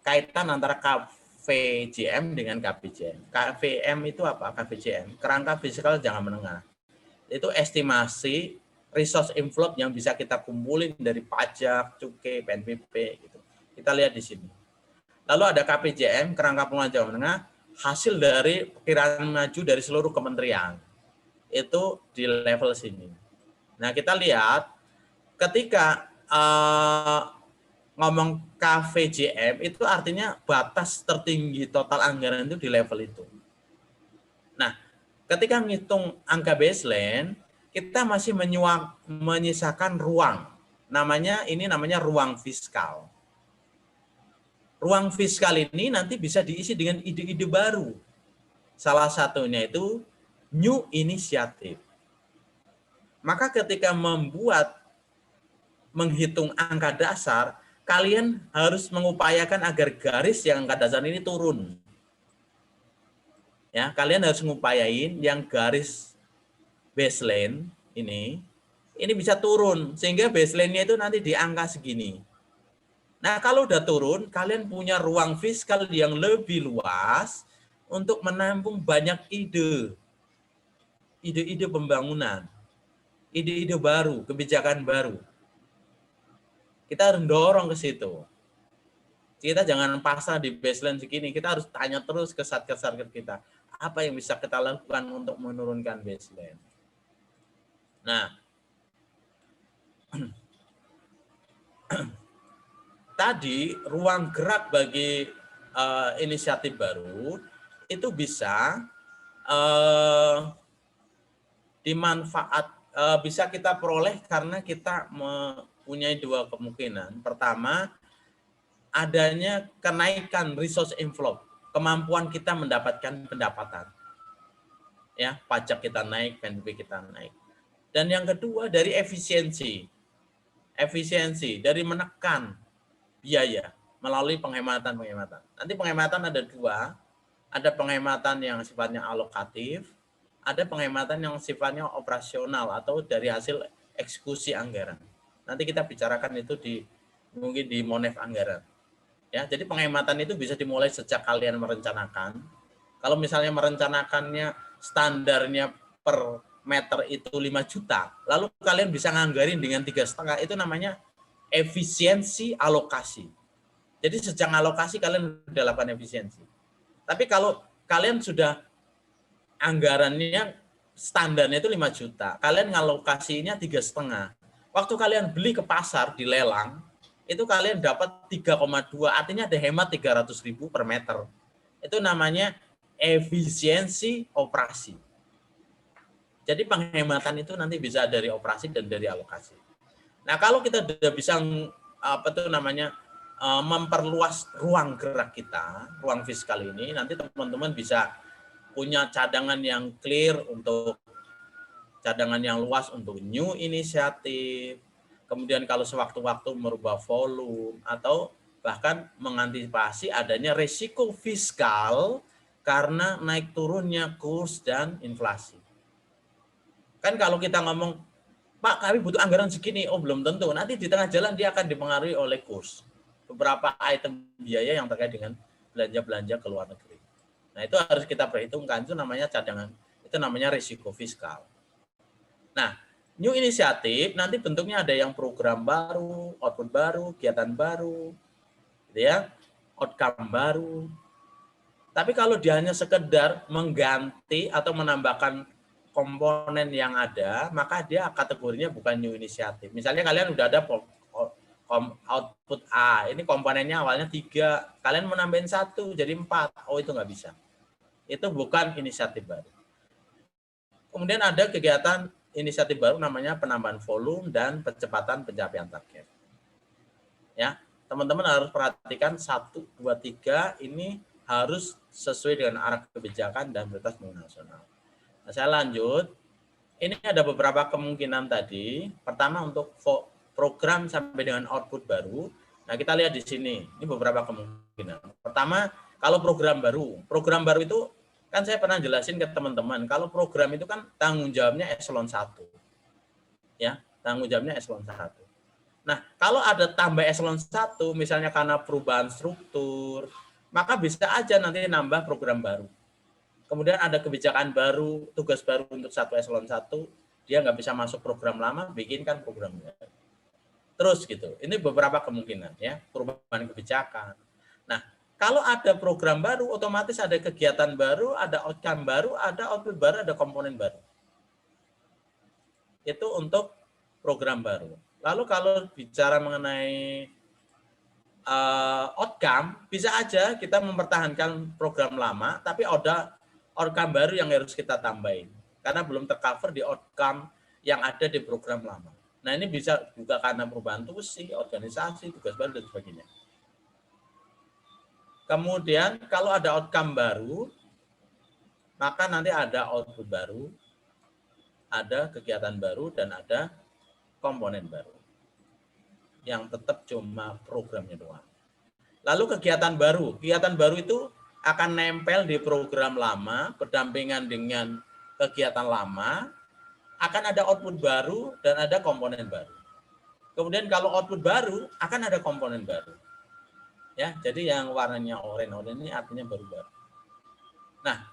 kaitan antara KVJM dengan KBJM. KVM itu apa? KVJM, kerangka fiskal jangka menengah. Itu estimasi resource inflow yang bisa kita kumpulin dari pajak, cukai, PNBP gitu. Kita lihat di sini. Lalu ada KPJM, kerangka pengelolaan jangka menengah, hasil dari perkiraan maju dari seluruh kementerian. Itu di level sini. Nah, kita lihat ketika ngomong KVJM itu artinya batas tertinggi total anggaran itu di level itu. Nah, ketika menghitung angka baseline, kita masih menyisakan ruang. Ini namanya ruang fiskal. Ruang fiskal ini nanti bisa diisi dengan ide-ide baru. Salah satunya itu new initiative. Maka ketika menghitung angka dasar, kalian harus mengupayakan agar garis yang angka dasar ini turun. Ya, kalian harus mengupayain yang garis baseline ini bisa turun sehingga baseline-nya itu nanti di angka segini. Nah, kalau udah turun, kalian punya ruang fiskal yang lebih luas untuk menampung banyak ide pembangunan, ide-ide baru, kebijakan baru. Kita harus dorong ke situ. Kita jangan pasrah di baseline segini, kita harus tanya terus ke satgas-satgas kita. Apa yang bisa kita lakukan untuk menurunkan baseline? Nah, tadi ruang gerak bagi inisiatif baru itu bisa bisa kita peroleh karena kita mempunyai dua kemungkinan. Pertama, adanya kenaikan resource inflow, kemampuan kita mendapatkan pendapatan. Ya, pajak kita naik, PNBP kita naik. Dan yang kedua dari efisiensi dari menekan biaya melalui penghematan. Nanti penghematan ada dua, ada penghematan yang sifatnya alokatif, ada penghematan yang sifatnya operasional atau dari hasil eksekusi anggaran. Nanti kita bicarakan itu mungkin di Monef anggaran. Ya, jadi penghematan itu bisa dimulai sejak kalian merencanakan. Kalau misalnya merencanakannya standarnya per meter itu 5 juta, lalu kalian bisa nganggarin dengan 3,5, itu namanya efisiensi alokasi. Jadi sejak alokasi kalian sudah lakukan efisiensi. Tapi kalau kalian sudah anggarannya standarnya itu 5 juta, kalian ngalokasinya 3,5. Waktu kalian beli ke pasar di lelang, itu kalian dapat 3,2, artinya ada hemat 300.000 per meter. Itu namanya efisiensi operasi. Jadi penghematan itu nanti bisa dari operasi dan dari alokasi. Nah, kalau kita sudah bisa memperluas ruang gerak kita, ruang fiskal ini, nanti teman-teman bisa punya cadangan yang clear untuk cadangan yang luas untuk new inisiatif, kemudian kalau sewaktu-waktu merubah volume, atau bahkan mengantisipasi adanya risiko fiskal karena naik turunnya kurs dan inflasi. Kan kalau kita ngomong, Pak, kami butuh anggaran segini, oh belum tentu. Nanti di tengah jalan dia akan dipengaruhi oleh kurs. Beberapa item biaya yang terkait dengan belanja-belanja ke luar negeri. Nah, itu harus kita perhitungkan, itu namanya cadangan, itu namanya risiko fiskal. Nah, new inisiatif nanti bentuknya ada yang program baru, output baru, kegiatan baru, gitu ya, outcome baru. Tapi kalau dia hanya sekedar mengganti atau menambahkan komponen yang ada, maka dia kategorinya bukan new inisiatif. Misalnya kalian udah ada output A, ini komponennya awalnya 3, kalian menambahin 1 jadi 4, oh itu nggak bisa. Itu bukan inisiatif baru. Kemudian ada kegiatan inisiatif baru namanya penambahan volume dan percepatan pencapaian target. Ya, teman-teman harus perhatikan 1, 2, 3 ini harus sesuai dengan arah kebijakan dan prioritas nasional. Nah, saya lanjut. Ini ada beberapa kemungkinan tadi. Pertama untuk program sampai dengan output baru. Nah, kita lihat di sini. Ini beberapa kemungkinan. Pertama, kalau program baru itu kan saya pernah jelasin ke teman-teman, kalau program itu kan tanggung jawabnya eselon 1. Ya, tanggung jawabnya eselon 1. Nah, kalau ada tambah eselon 1, misalnya karena perubahan struktur, maka bisa aja nanti nambah program baru. Kemudian ada kebijakan baru, tugas baru untuk satu eselon 1, dia nggak bisa masuk program lama, bikinkan program baru. Terus gitu. Ini beberapa kemungkinan ya, perubahan kebijakan. Nah, kalau ada program baru, otomatis ada kegiatan baru, ada outcome baru, ada output baru, ada komponen baru. Itu untuk program baru. Lalu kalau bicara mengenai outcome, bisa aja kita mempertahankan program lama, tapi ada outcome baru yang harus kita tambahin. Karena belum tercover di outcome yang ada di program lama. Nah, ini bisa juga karena perubahan tusi, organisasi, tugas baru, dan sebagainya. Kemudian kalau ada outcome baru, maka nanti ada output baru, ada kegiatan baru, dan ada komponen baru. Yang tetap cuma programnya doang. Lalu kegiatan baru itu akan nempel di program lama, berdampingan dengan kegiatan lama, akan ada output baru, dan ada komponen baru. Kemudian kalau output baru, akan ada komponen baru. Ya, jadi yang warnanya oranye ini artinya baru-baru. Nah,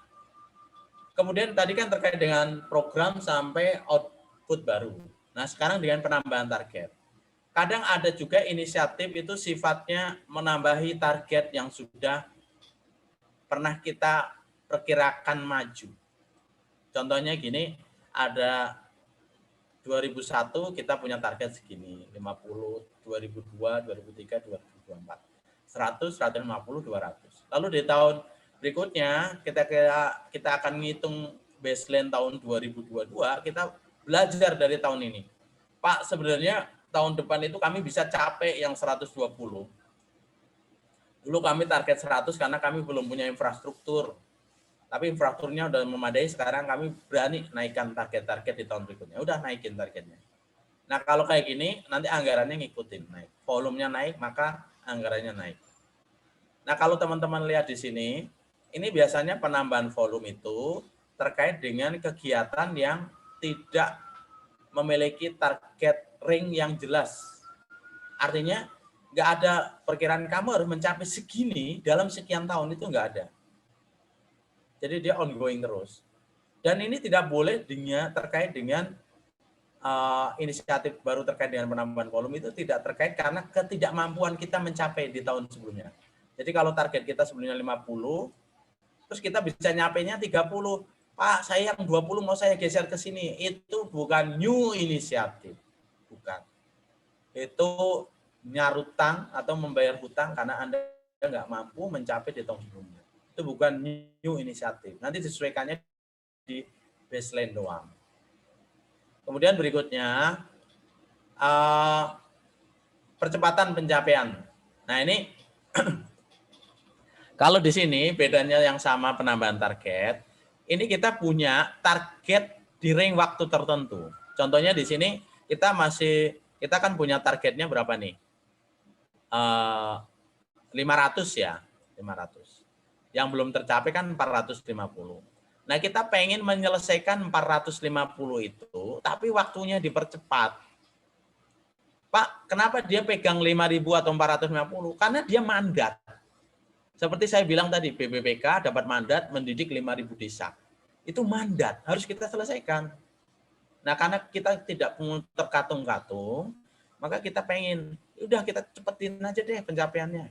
kemudian tadi kan terkait dengan program sampai output baru. Nah, sekarang dengan penambahan target. Kadang ada juga inisiatif itu sifatnya menambahi target yang sudah pernah kita perkirakan maju. Contohnya gini, ada 2001 kita punya target segini, 50, 2002, 2003, 2024. 100, 150, 200. Lalu di tahun berikutnya kita akan ngitung baseline tahun 2022, kita belajar dari tahun ini. Pak, sebenarnya tahun depan itu kami bisa capek yang 120. Dulu kami target 100 karena kami belum punya infrastruktur. Tapi infrastrukturnya udah memadai, sekarang kami berani naikkan target-target di tahun berikutnya. Udah naikin targetnya. Nah, kalau kayak gini, nanti anggarannya ngikutin naik. Volumenya naik, maka anggarannya naik. Nah, kalau teman-teman lihat di sini, ini biasanya penambahan volume itu terkait dengan kegiatan yang tidak memiliki target ring yang jelas. Artinya, nggak ada perkiraan kamu harus mencapai segini dalam sekian tahun, itu nggak ada. Jadi dia ongoing terus. Dan ini tidak boleh terkait dengan inisiatif baru terkait dengan penambahan volume itu tidak terkait karena ketidakmampuan kita mencapai di tahun sebelumnya. Jadi kalau target kita sebelumnya 50, terus kita bisa nyapainya 30. Pak, saya yang 20 mau saya geser ke sini. Itu bukan new inisiatif. Bukan. Itu nyarutang atau membayar hutang karena Anda nggak mampu mencapai di tahun sebelumnya. Itu bukan new inisiatif. Nanti disesuaikannya di baseline doang. Kemudian berikutnya, percepatan pencapaian. Nah ini, kalau di sini bedanya yang sama penambahan target, ini kita punya target di range waktu tertentu. Contohnya di sini kita kan punya targetnya berapa nih? 500 ya, 500. Yang belum tercapai kan 450. Nah, kita pengen menyelesaikan 450 itu, tapi waktunya dipercepat. Pak, kenapa dia pegang 5.000 atau 450? Karena dia mandat. Seperti saya bilang tadi, BPPK dapat mandat mendidik 5.000 desa. Itu mandat, harus kita selesaikan. Nah, karena kita tidak terkatung-katung, maka kita pengen, udah kita cepetin aja deh pencapaiannya.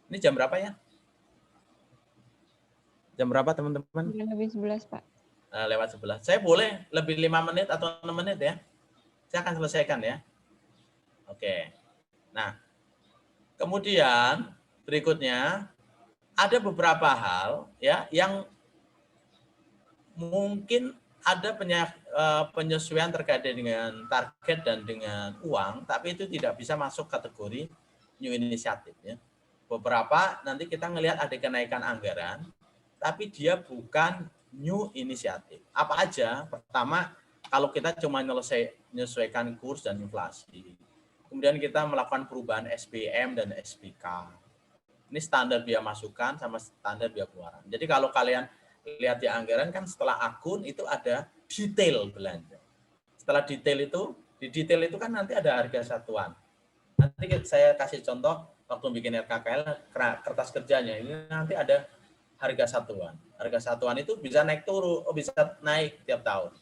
Ini jam berapa ya? Jam berapa teman-teman? Lebih 11, Pak. Lewat 11. Saya boleh lebih 5 menit atau 6 menit ya? Saya akan selesaikan ya. Oke. Nah, kemudian berikutnya ada beberapa hal ya yang mungkin ada penyesuaian terkait dengan target dan dengan uang, tapi itu tidak bisa masuk kategori new initiative ya. Beberapa nanti kita ngelihat ada kenaikan anggaran, tapi dia bukan new inisiatif. Apa aja? Pertama, kalau kita cuma menyesuaikan kurs dan inflasi. Kemudian kita melakukan perubahan SBM dan SBK. Ini standar biaya masukan sama standar biaya keluaran. Jadi kalau kalian lihat di anggaran kan setelah akun itu ada detail belanja. Setelah detail itu, di detail itu kan nanti ada harga satuan. Nanti saya kasih contoh waktu bikin RKKL, kertas kerjanya. Ini nanti ada harga satuan. Harga satuan itu bisa naik turun, bisa naik tiap tahun.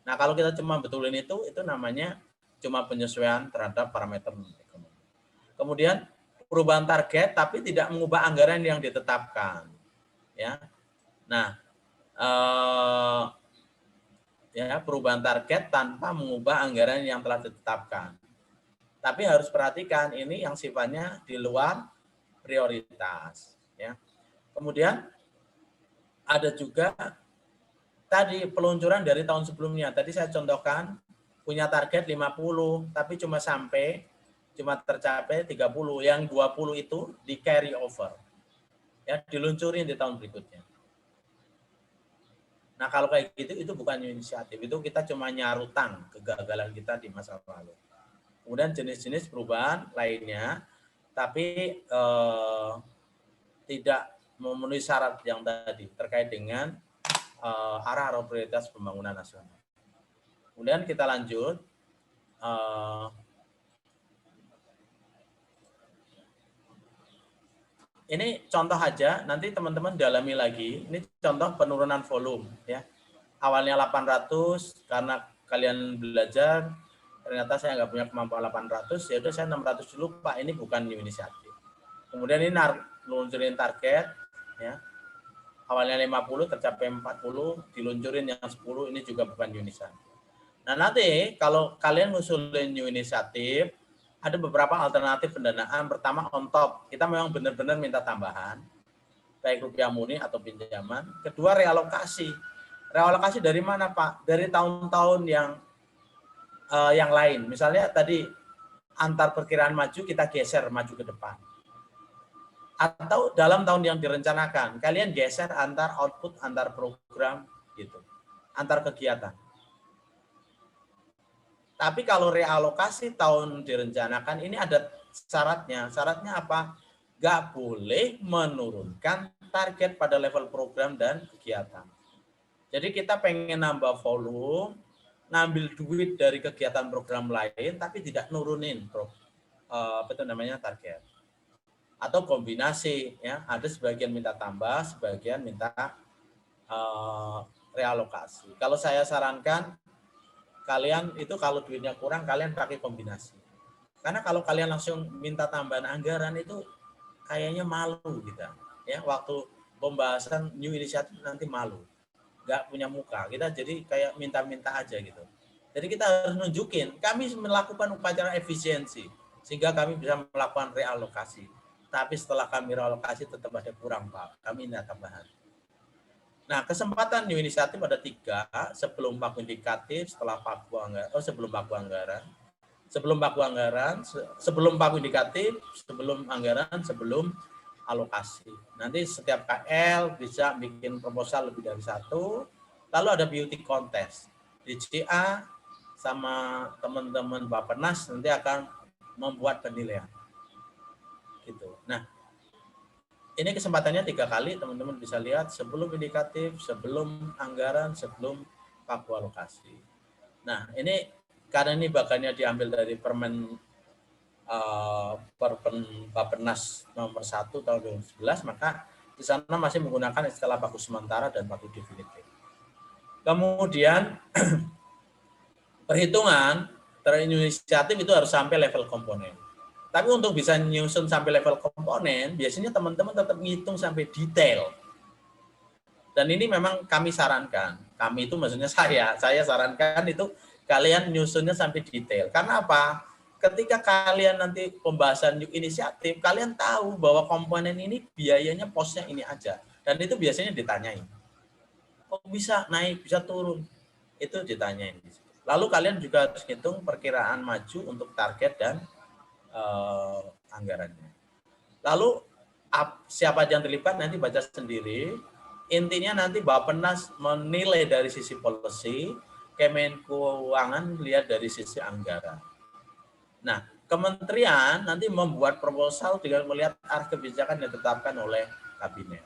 Nah, kalau kita cuma betulin itu namanya cuma penyesuaian terhadap parameter ekonomi. Kemudian perubahan target tapi tidak mengubah anggaran yang ditetapkan. Ya. Nah, perubahan target tanpa mengubah anggaran yang telah ditetapkan. Tapi harus perhatikan ini yang sifatnya di luar prioritas. Ya. Kemudian ada juga tadi peluncuran dari tahun sebelumnya. Tadi saya contohkan punya target 50, tapi cuma tercapai 30. Yang 20 itu di carry over. Ya, diluncurin di tahun berikutnya. Nah, kalau kayak gitu itu bukan inisiatif, itu kita cuma nyarutang kegagalan kita di masa lalu. Kemudian jenis-jenis perubahan lainnya, tapi tidak memenuhi syarat yang tadi terkait dengan arah prioritas pembangunan nasional. Kemudian kita lanjut. Ini contoh aja, nanti teman-teman dalami lagi. Ini contoh penurunan volume ya. Awalnya 800 karena kalian belajar, ternyata saya nggak punya kemampuan 800, ya udah saya 600 dulu Pak, ini bukan new inisiatif. Kemudian ini luncurin target ya. Awalnya 50 tercapai 40, diluncurin yang 10, ini juga bukan new inisiatif. Nah, nanti kalau kalian ngusulin new inisiatif, ada beberapa alternatif pendanaan. Pertama, on top. Kita memang benar-benar minta tambahan, baik rupiah murni atau pinjaman. Kedua, realokasi. Realokasi dari mana, Pak? Dari tahun-tahun yang lain. Misalnya tadi, antar perkiraan maju, kita geser maju ke depan. Atau dalam tahun yang direncanakan, kalian geser antar output, antar program, gitu. Antar kegiatan. Tapi kalau realokasi tahun direncanakan, ini ada syaratnya. Syaratnya apa? Nggak boleh menurunkan target pada level program dan kegiatan. Jadi kita pengen nambah volume, ngambil duit dari kegiatan program lain, tapi tidak nurunin target. Atau kombinasi, ya. Ada sebagian minta tambah, sebagian minta realokasi. Kalau saya sarankan, kalian itu kalau duitnya kurang, kalian pakai kombinasi. Karena kalau kalian langsung minta tambahan anggaran itu kayaknya malu kita. Ya, waktu pembahasan new initiative nanti malu. Nggak punya muka. Kita jadi kayak minta-minta aja gitu. Jadi kita harus nunjukin, kami melakukan upacara efisiensi. Sehingga kami bisa melakukan realokasi. Tapi setelah kami realokasi tetap ada kurang, Pak. Kami minta tambahan. Nah, kesempatan new inisiatif ada 3, sebelum baku indikatif, setelah baku anggaran, sebelum baku anggaran, sebelum baku indikatif, sebelum anggaran, sebelum alokasi. Nanti setiap KL bisa bikin proposal lebih dari 1, lalu ada beauty contest. DCA sama teman-teman Bappenas nanti akan membuat penilaian. Gitu. Nah, ini kesempatannya 3 kali, teman-teman bisa lihat sebelum indikatif, sebelum anggaran, sebelum baku alokasi. Nah, ini karena ini bagannya diambil dari Permen Bappenas nomor 1 tahun 2011, maka di sana masih menggunakan istilah baku sementara dan baku definitif. Kemudian perhitungan terinisiatif itu harus sampai level komponen. Tapi untuk bisa nyusun sampai level komponen, biasanya teman-teman tetap ngitung sampai detail. Dan ini memang kami sarankan. Kami itu maksudnya saya sarankan itu kalian nyusunnya sampai detail. Karena apa? Ketika kalian nanti pembahasan new inisiatif, kalian tahu bahwa komponen ini biayanya posnya ini aja. Dan itu biasanya ditanyain. Kok bisa naik, bisa turun? Itu ditanyain. Lalu kalian juga harus hitung perkiraan maju untuk target dan anggarannya. Lalu siapa yang terlibat nanti baca sendiri. Intinya nanti Bappenas menilai dari sisi policy, Kemenkeuangan lihat dari sisi anggaran. Nah, kementerian nanti membuat proposal dengan melihat arah kebijakan yang ditetapkan oleh kabinet.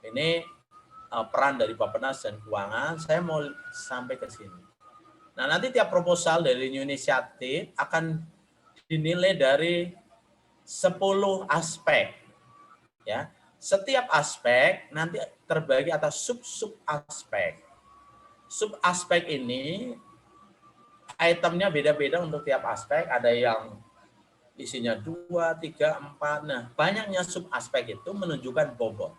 Ini peran dari Bappenas dan keuangan. Saya mau sampai ke sini. Nah, nanti tiap proposal dari new inisiatif akan dinilai dari 10 aspek. Ya. Setiap aspek nanti terbagi atas sub-sub aspek. Sub-aspek ini itemnya beda-beda untuk tiap aspek. Ada yang isinya 2, 3, 4. Nah, banyaknya sub-aspek itu menunjukkan bobot.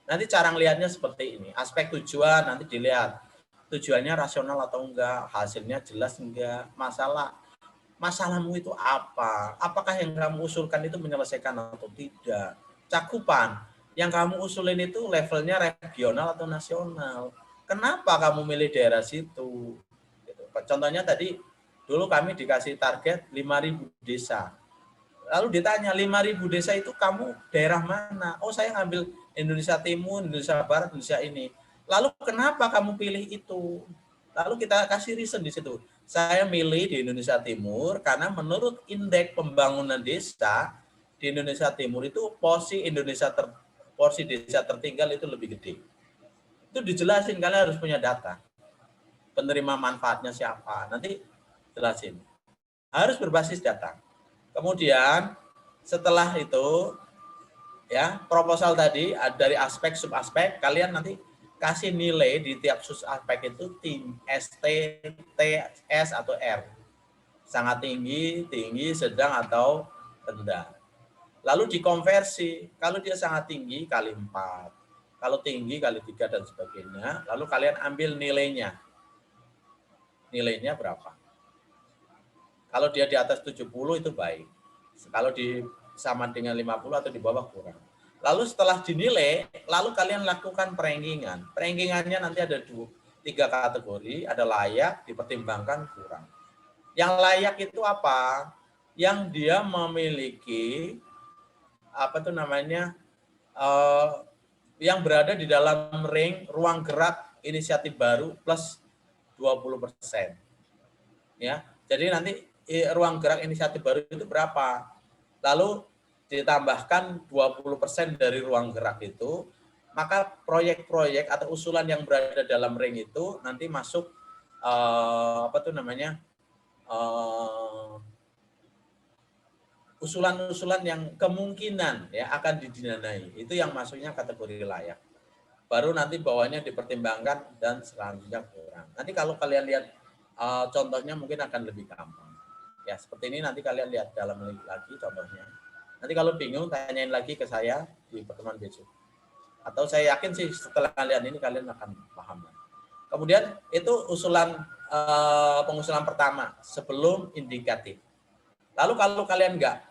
Nanti cara ngelihatnya seperti ini. Aspek tujuan nanti dilihat. Tujuannya rasional atau enggak, hasilnya jelas enggak, masalahmu itu apa? Apakah yang kamu usulkan itu menyelesaikan atau tidak? Cakupan, yang kamu usulin itu levelnya regional atau nasional. Kenapa kamu milih daerah situ? Contohnya tadi, dulu kami dikasih target 5.000 desa. Lalu ditanya, 5.000 desa itu kamu daerah mana? Oh, saya ngambil Indonesia Timur, Indonesia Barat, Indonesia ini. Lalu kenapa kamu pilih itu? Lalu kita kasih reason di situ. Saya milih di Indonesia Timur karena menurut indeks pembangunan desa di Indonesia Timur itu porsi desa tertinggal itu lebih gede. Itu dijelasin, kalian harus punya data. Penerima manfaatnya siapa? Nanti jelasin. Harus berbasis data. Kemudian setelah itu ya proposal tadi dari aspek subaspek, kalian nanti kasih nilai di tiap subaspek itu ST, T, S atau R. Sangat tinggi, sedang atau rendah. Lalu dikonversi, kalau dia sangat tinggi kali 4, kalau tinggi kali 3 dan sebagainya. Lalu kalian ambil nilainya. Nilainya berapa? Kalau dia di atas 70 itu baik. Kalau di sama dengan 50 atau di bawah kurang. Lalu setelah dinilai, lalu kalian lakukan perenggingan. Perenggingannya nanti ada 3 kategori, ada layak, dipertimbangkan, kurang. Yang layak itu apa? Yang dia memiliki yang berada di dalam ruang gerak inisiatif baru plus 20%. Ya, jadi nanti ruang gerak inisiatif baru itu berapa? Lalu ditambahkan 20% dari ruang gerak itu, maka proyek-proyek atau usulan yang berada dalam ring itu nanti masuk usulan-usulan yang kemungkinan ya akan didanai. Itu yang masuknya kategori layak. Baru nanti bawahnya dipertimbangkan dan selanjutnya kurang. Nanti kalau kalian lihat contohnya mungkin akan lebih gampang. Ya, seperti ini nanti kalian lihat dalam lagi contohnya. Nanti kalau bingung tanyain lagi ke saya di pertemuan besok. Atau saya yakin sih setelah kalian ini kalian akan paham. Kemudian itu usulan pengusulan pertama sebelum indikatif. Lalu kalau kalian enggak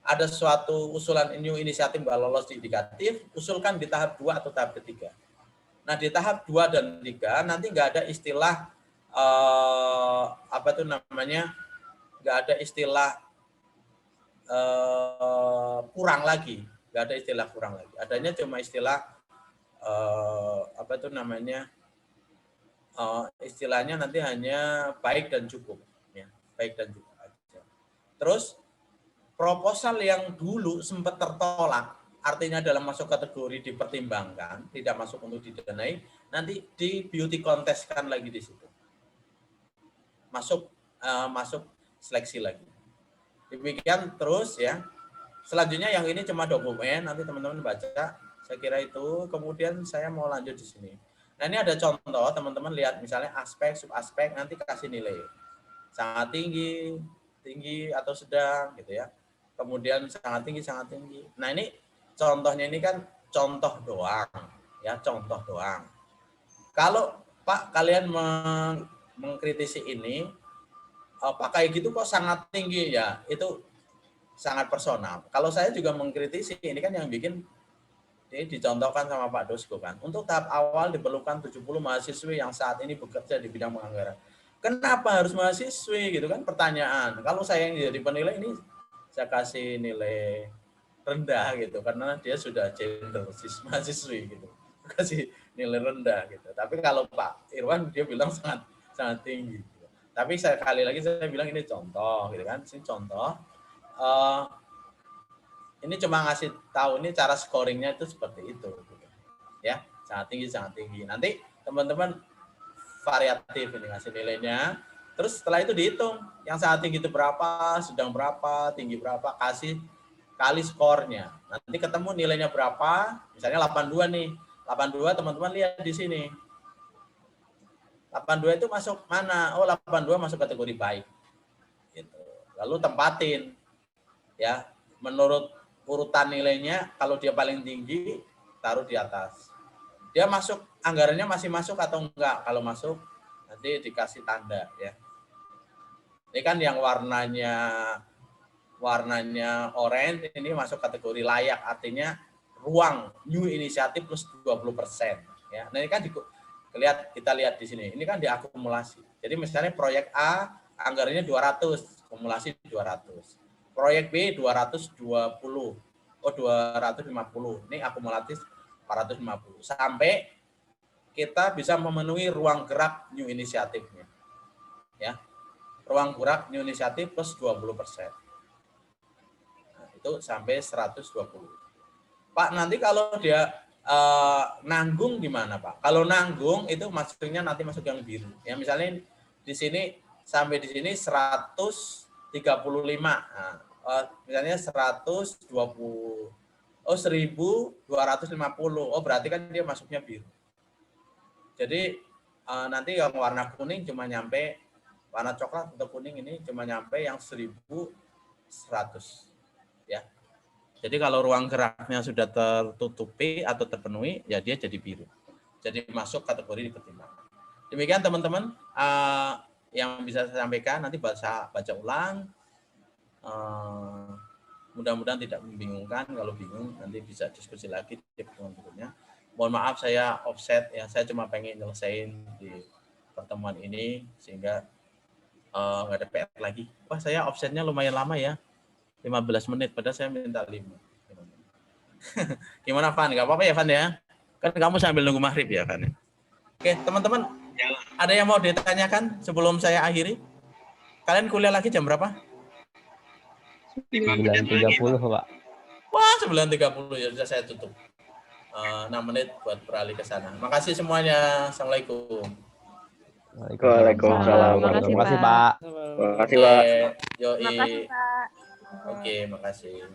ada suatu usulan new inisiatif enggak lolos di indikatif, usulkan di tahap 2 atau tahap ketiga. Nah, di tahap 2 dan 3 nanti enggak ada istilah apa itu namanya? Enggak ada istilah kurang lagi, enggak ada istilah kurang lagi. Adanya cuma istilah apa itu namanya? Istilahnya nanti hanya baik dan cukup, ya, baik dan cukup aja. Terus proposal yang dulu sempat tertolak, artinya dalam masuk kategori dipertimbangkan, tidak masuk untuk didanai, nanti di beauty contest-kan lagi di situ, masuk seleksi lagi. Demikian terus ya. Selanjutnya yang ini cuma dokumen, nanti teman-teman baca. Saya kira itu. Kemudian saya mau lanjut di sini. Nah, ini ada contoh, teman-teman lihat misalnya aspek, subaspek, nanti kasih nilai. Sangat tinggi, tinggi atau sedang gitu ya. Kemudian sangat tinggi, sangat tinggi. Nah, ini contohnya ini kan contoh doang, ya, contoh doang. Kalau Pak kalian mengkritisi ini, Pak kayak gitu kok sangat tinggi ya, itu sangat personal. Kalau saya juga mengkritisi, ini kan yang bikin ini dicontohkan sama Pak Dosko kan. Untuk tahap awal diperlukan 70 mahasiswi yang saat ini bekerja di bidang penganggaran. Kenapa harus mahasiswi gitu kan pertanyaan. Kalau saya yang jadi penilai ini saya kasih nilai rendah gitu karena dia sudah gender mahasiswi gitu. Kasih nilai rendah gitu. Tapi kalau Pak Irwan dia bilang sangat tinggi. Gitu. Tapi sekali lagi saya bilang ini contoh gitu kan. Ini contoh. Ini cuma ngasih tahu ini cara scoringnya itu seperti itu, gitu. Ya, sangat tinggi. Nanti teman-teman variatif ini ngasih nilainya. Terus setelah itu dihitung yang sangat tinggi itu berapa, sedang berapa, tinggi berapa, kasih kali skornya. Nanti ketemu nilainya berapa, misalnya 82 nih. 82 teman-teman lihat di sini. 82 itu masuk mana? Oh, 82 masuk kategori baik. Gitu. Lalu tempatin, ya, menurut urutan nilainya, kalau dia paling tinggi, taruh di atas. Dia masuk, anggarannya masih masuk atau enggak? Kalau masuk, nanti dikasih tanda. Ya. Ini kan yang warnanya oranye, ini masuk kategori layak, artinya ruang new inisiatif plus 20%. Ya. Nah, ini kan kita lihat di sini, ini kan diakumulasi. Jadi misalnya proyek A, anggarannya 200, akumulasi 200. Proyek B 220, 250. Ini akumulatif 450. Sampai kita bisa memenuhi ruang gerak new inisiatifnya. Ya. Ruang gerak new inisiatif plus 20%. Nah, itu sampai 120. Pak, nanti kalau dia nanggung gimana, Pak? Kalau nanggung itu maksudnya nanti masuk yang biru. Ya, misalnya di sini sampai di sini 135. Nah, misalnya 120. Oh, 1.250. Oh, berarti kan dia masuknya biru. Jadi nanti yang warna kuning cuma nyampe, warna coklat atau kuning ini cuma nyampe yang 1.100. Ya. Jadi kalau ruang geraknya sudah tertutupi atau terpenuhi, ya dia jadi biru. Jadi masuk kategori dipertimbangkan. Demikian teman-teman yang bisa saya sampaikan, nanti baca ulang. Mudah-mudahan tidak membingungkan. Kalau bingung nanti bisa diskusi lagi di pertemuan berikutnya. Mohon maaf saya offset ya, saya cuma pengen nyelesain di pertemuan ini sehingga nggak ada PR lagi. Wah, saya offsetnya lumayan lama ya, 15 menit padahal saya minta 5. Gimana Van? Nggak apa-apa ya Van ya? Kan kamu sambil nunggu maghrib ya Van. Oke teman-teman, ada yang mau ditanyakan sebelum saya akhiri? Kalian kuliah lagi jam berapa? 9.30 Pak. Wah, 9.30 ya sudah saya tutup. 6 menit buat beralih ke sana. Makasih semuanya. Assalamualaikum. Waalaikumsalam. Makasih, Terima kasih Pak. Terima kasih, Pak. Yoi. Makasih, Pak. Oke, makasih.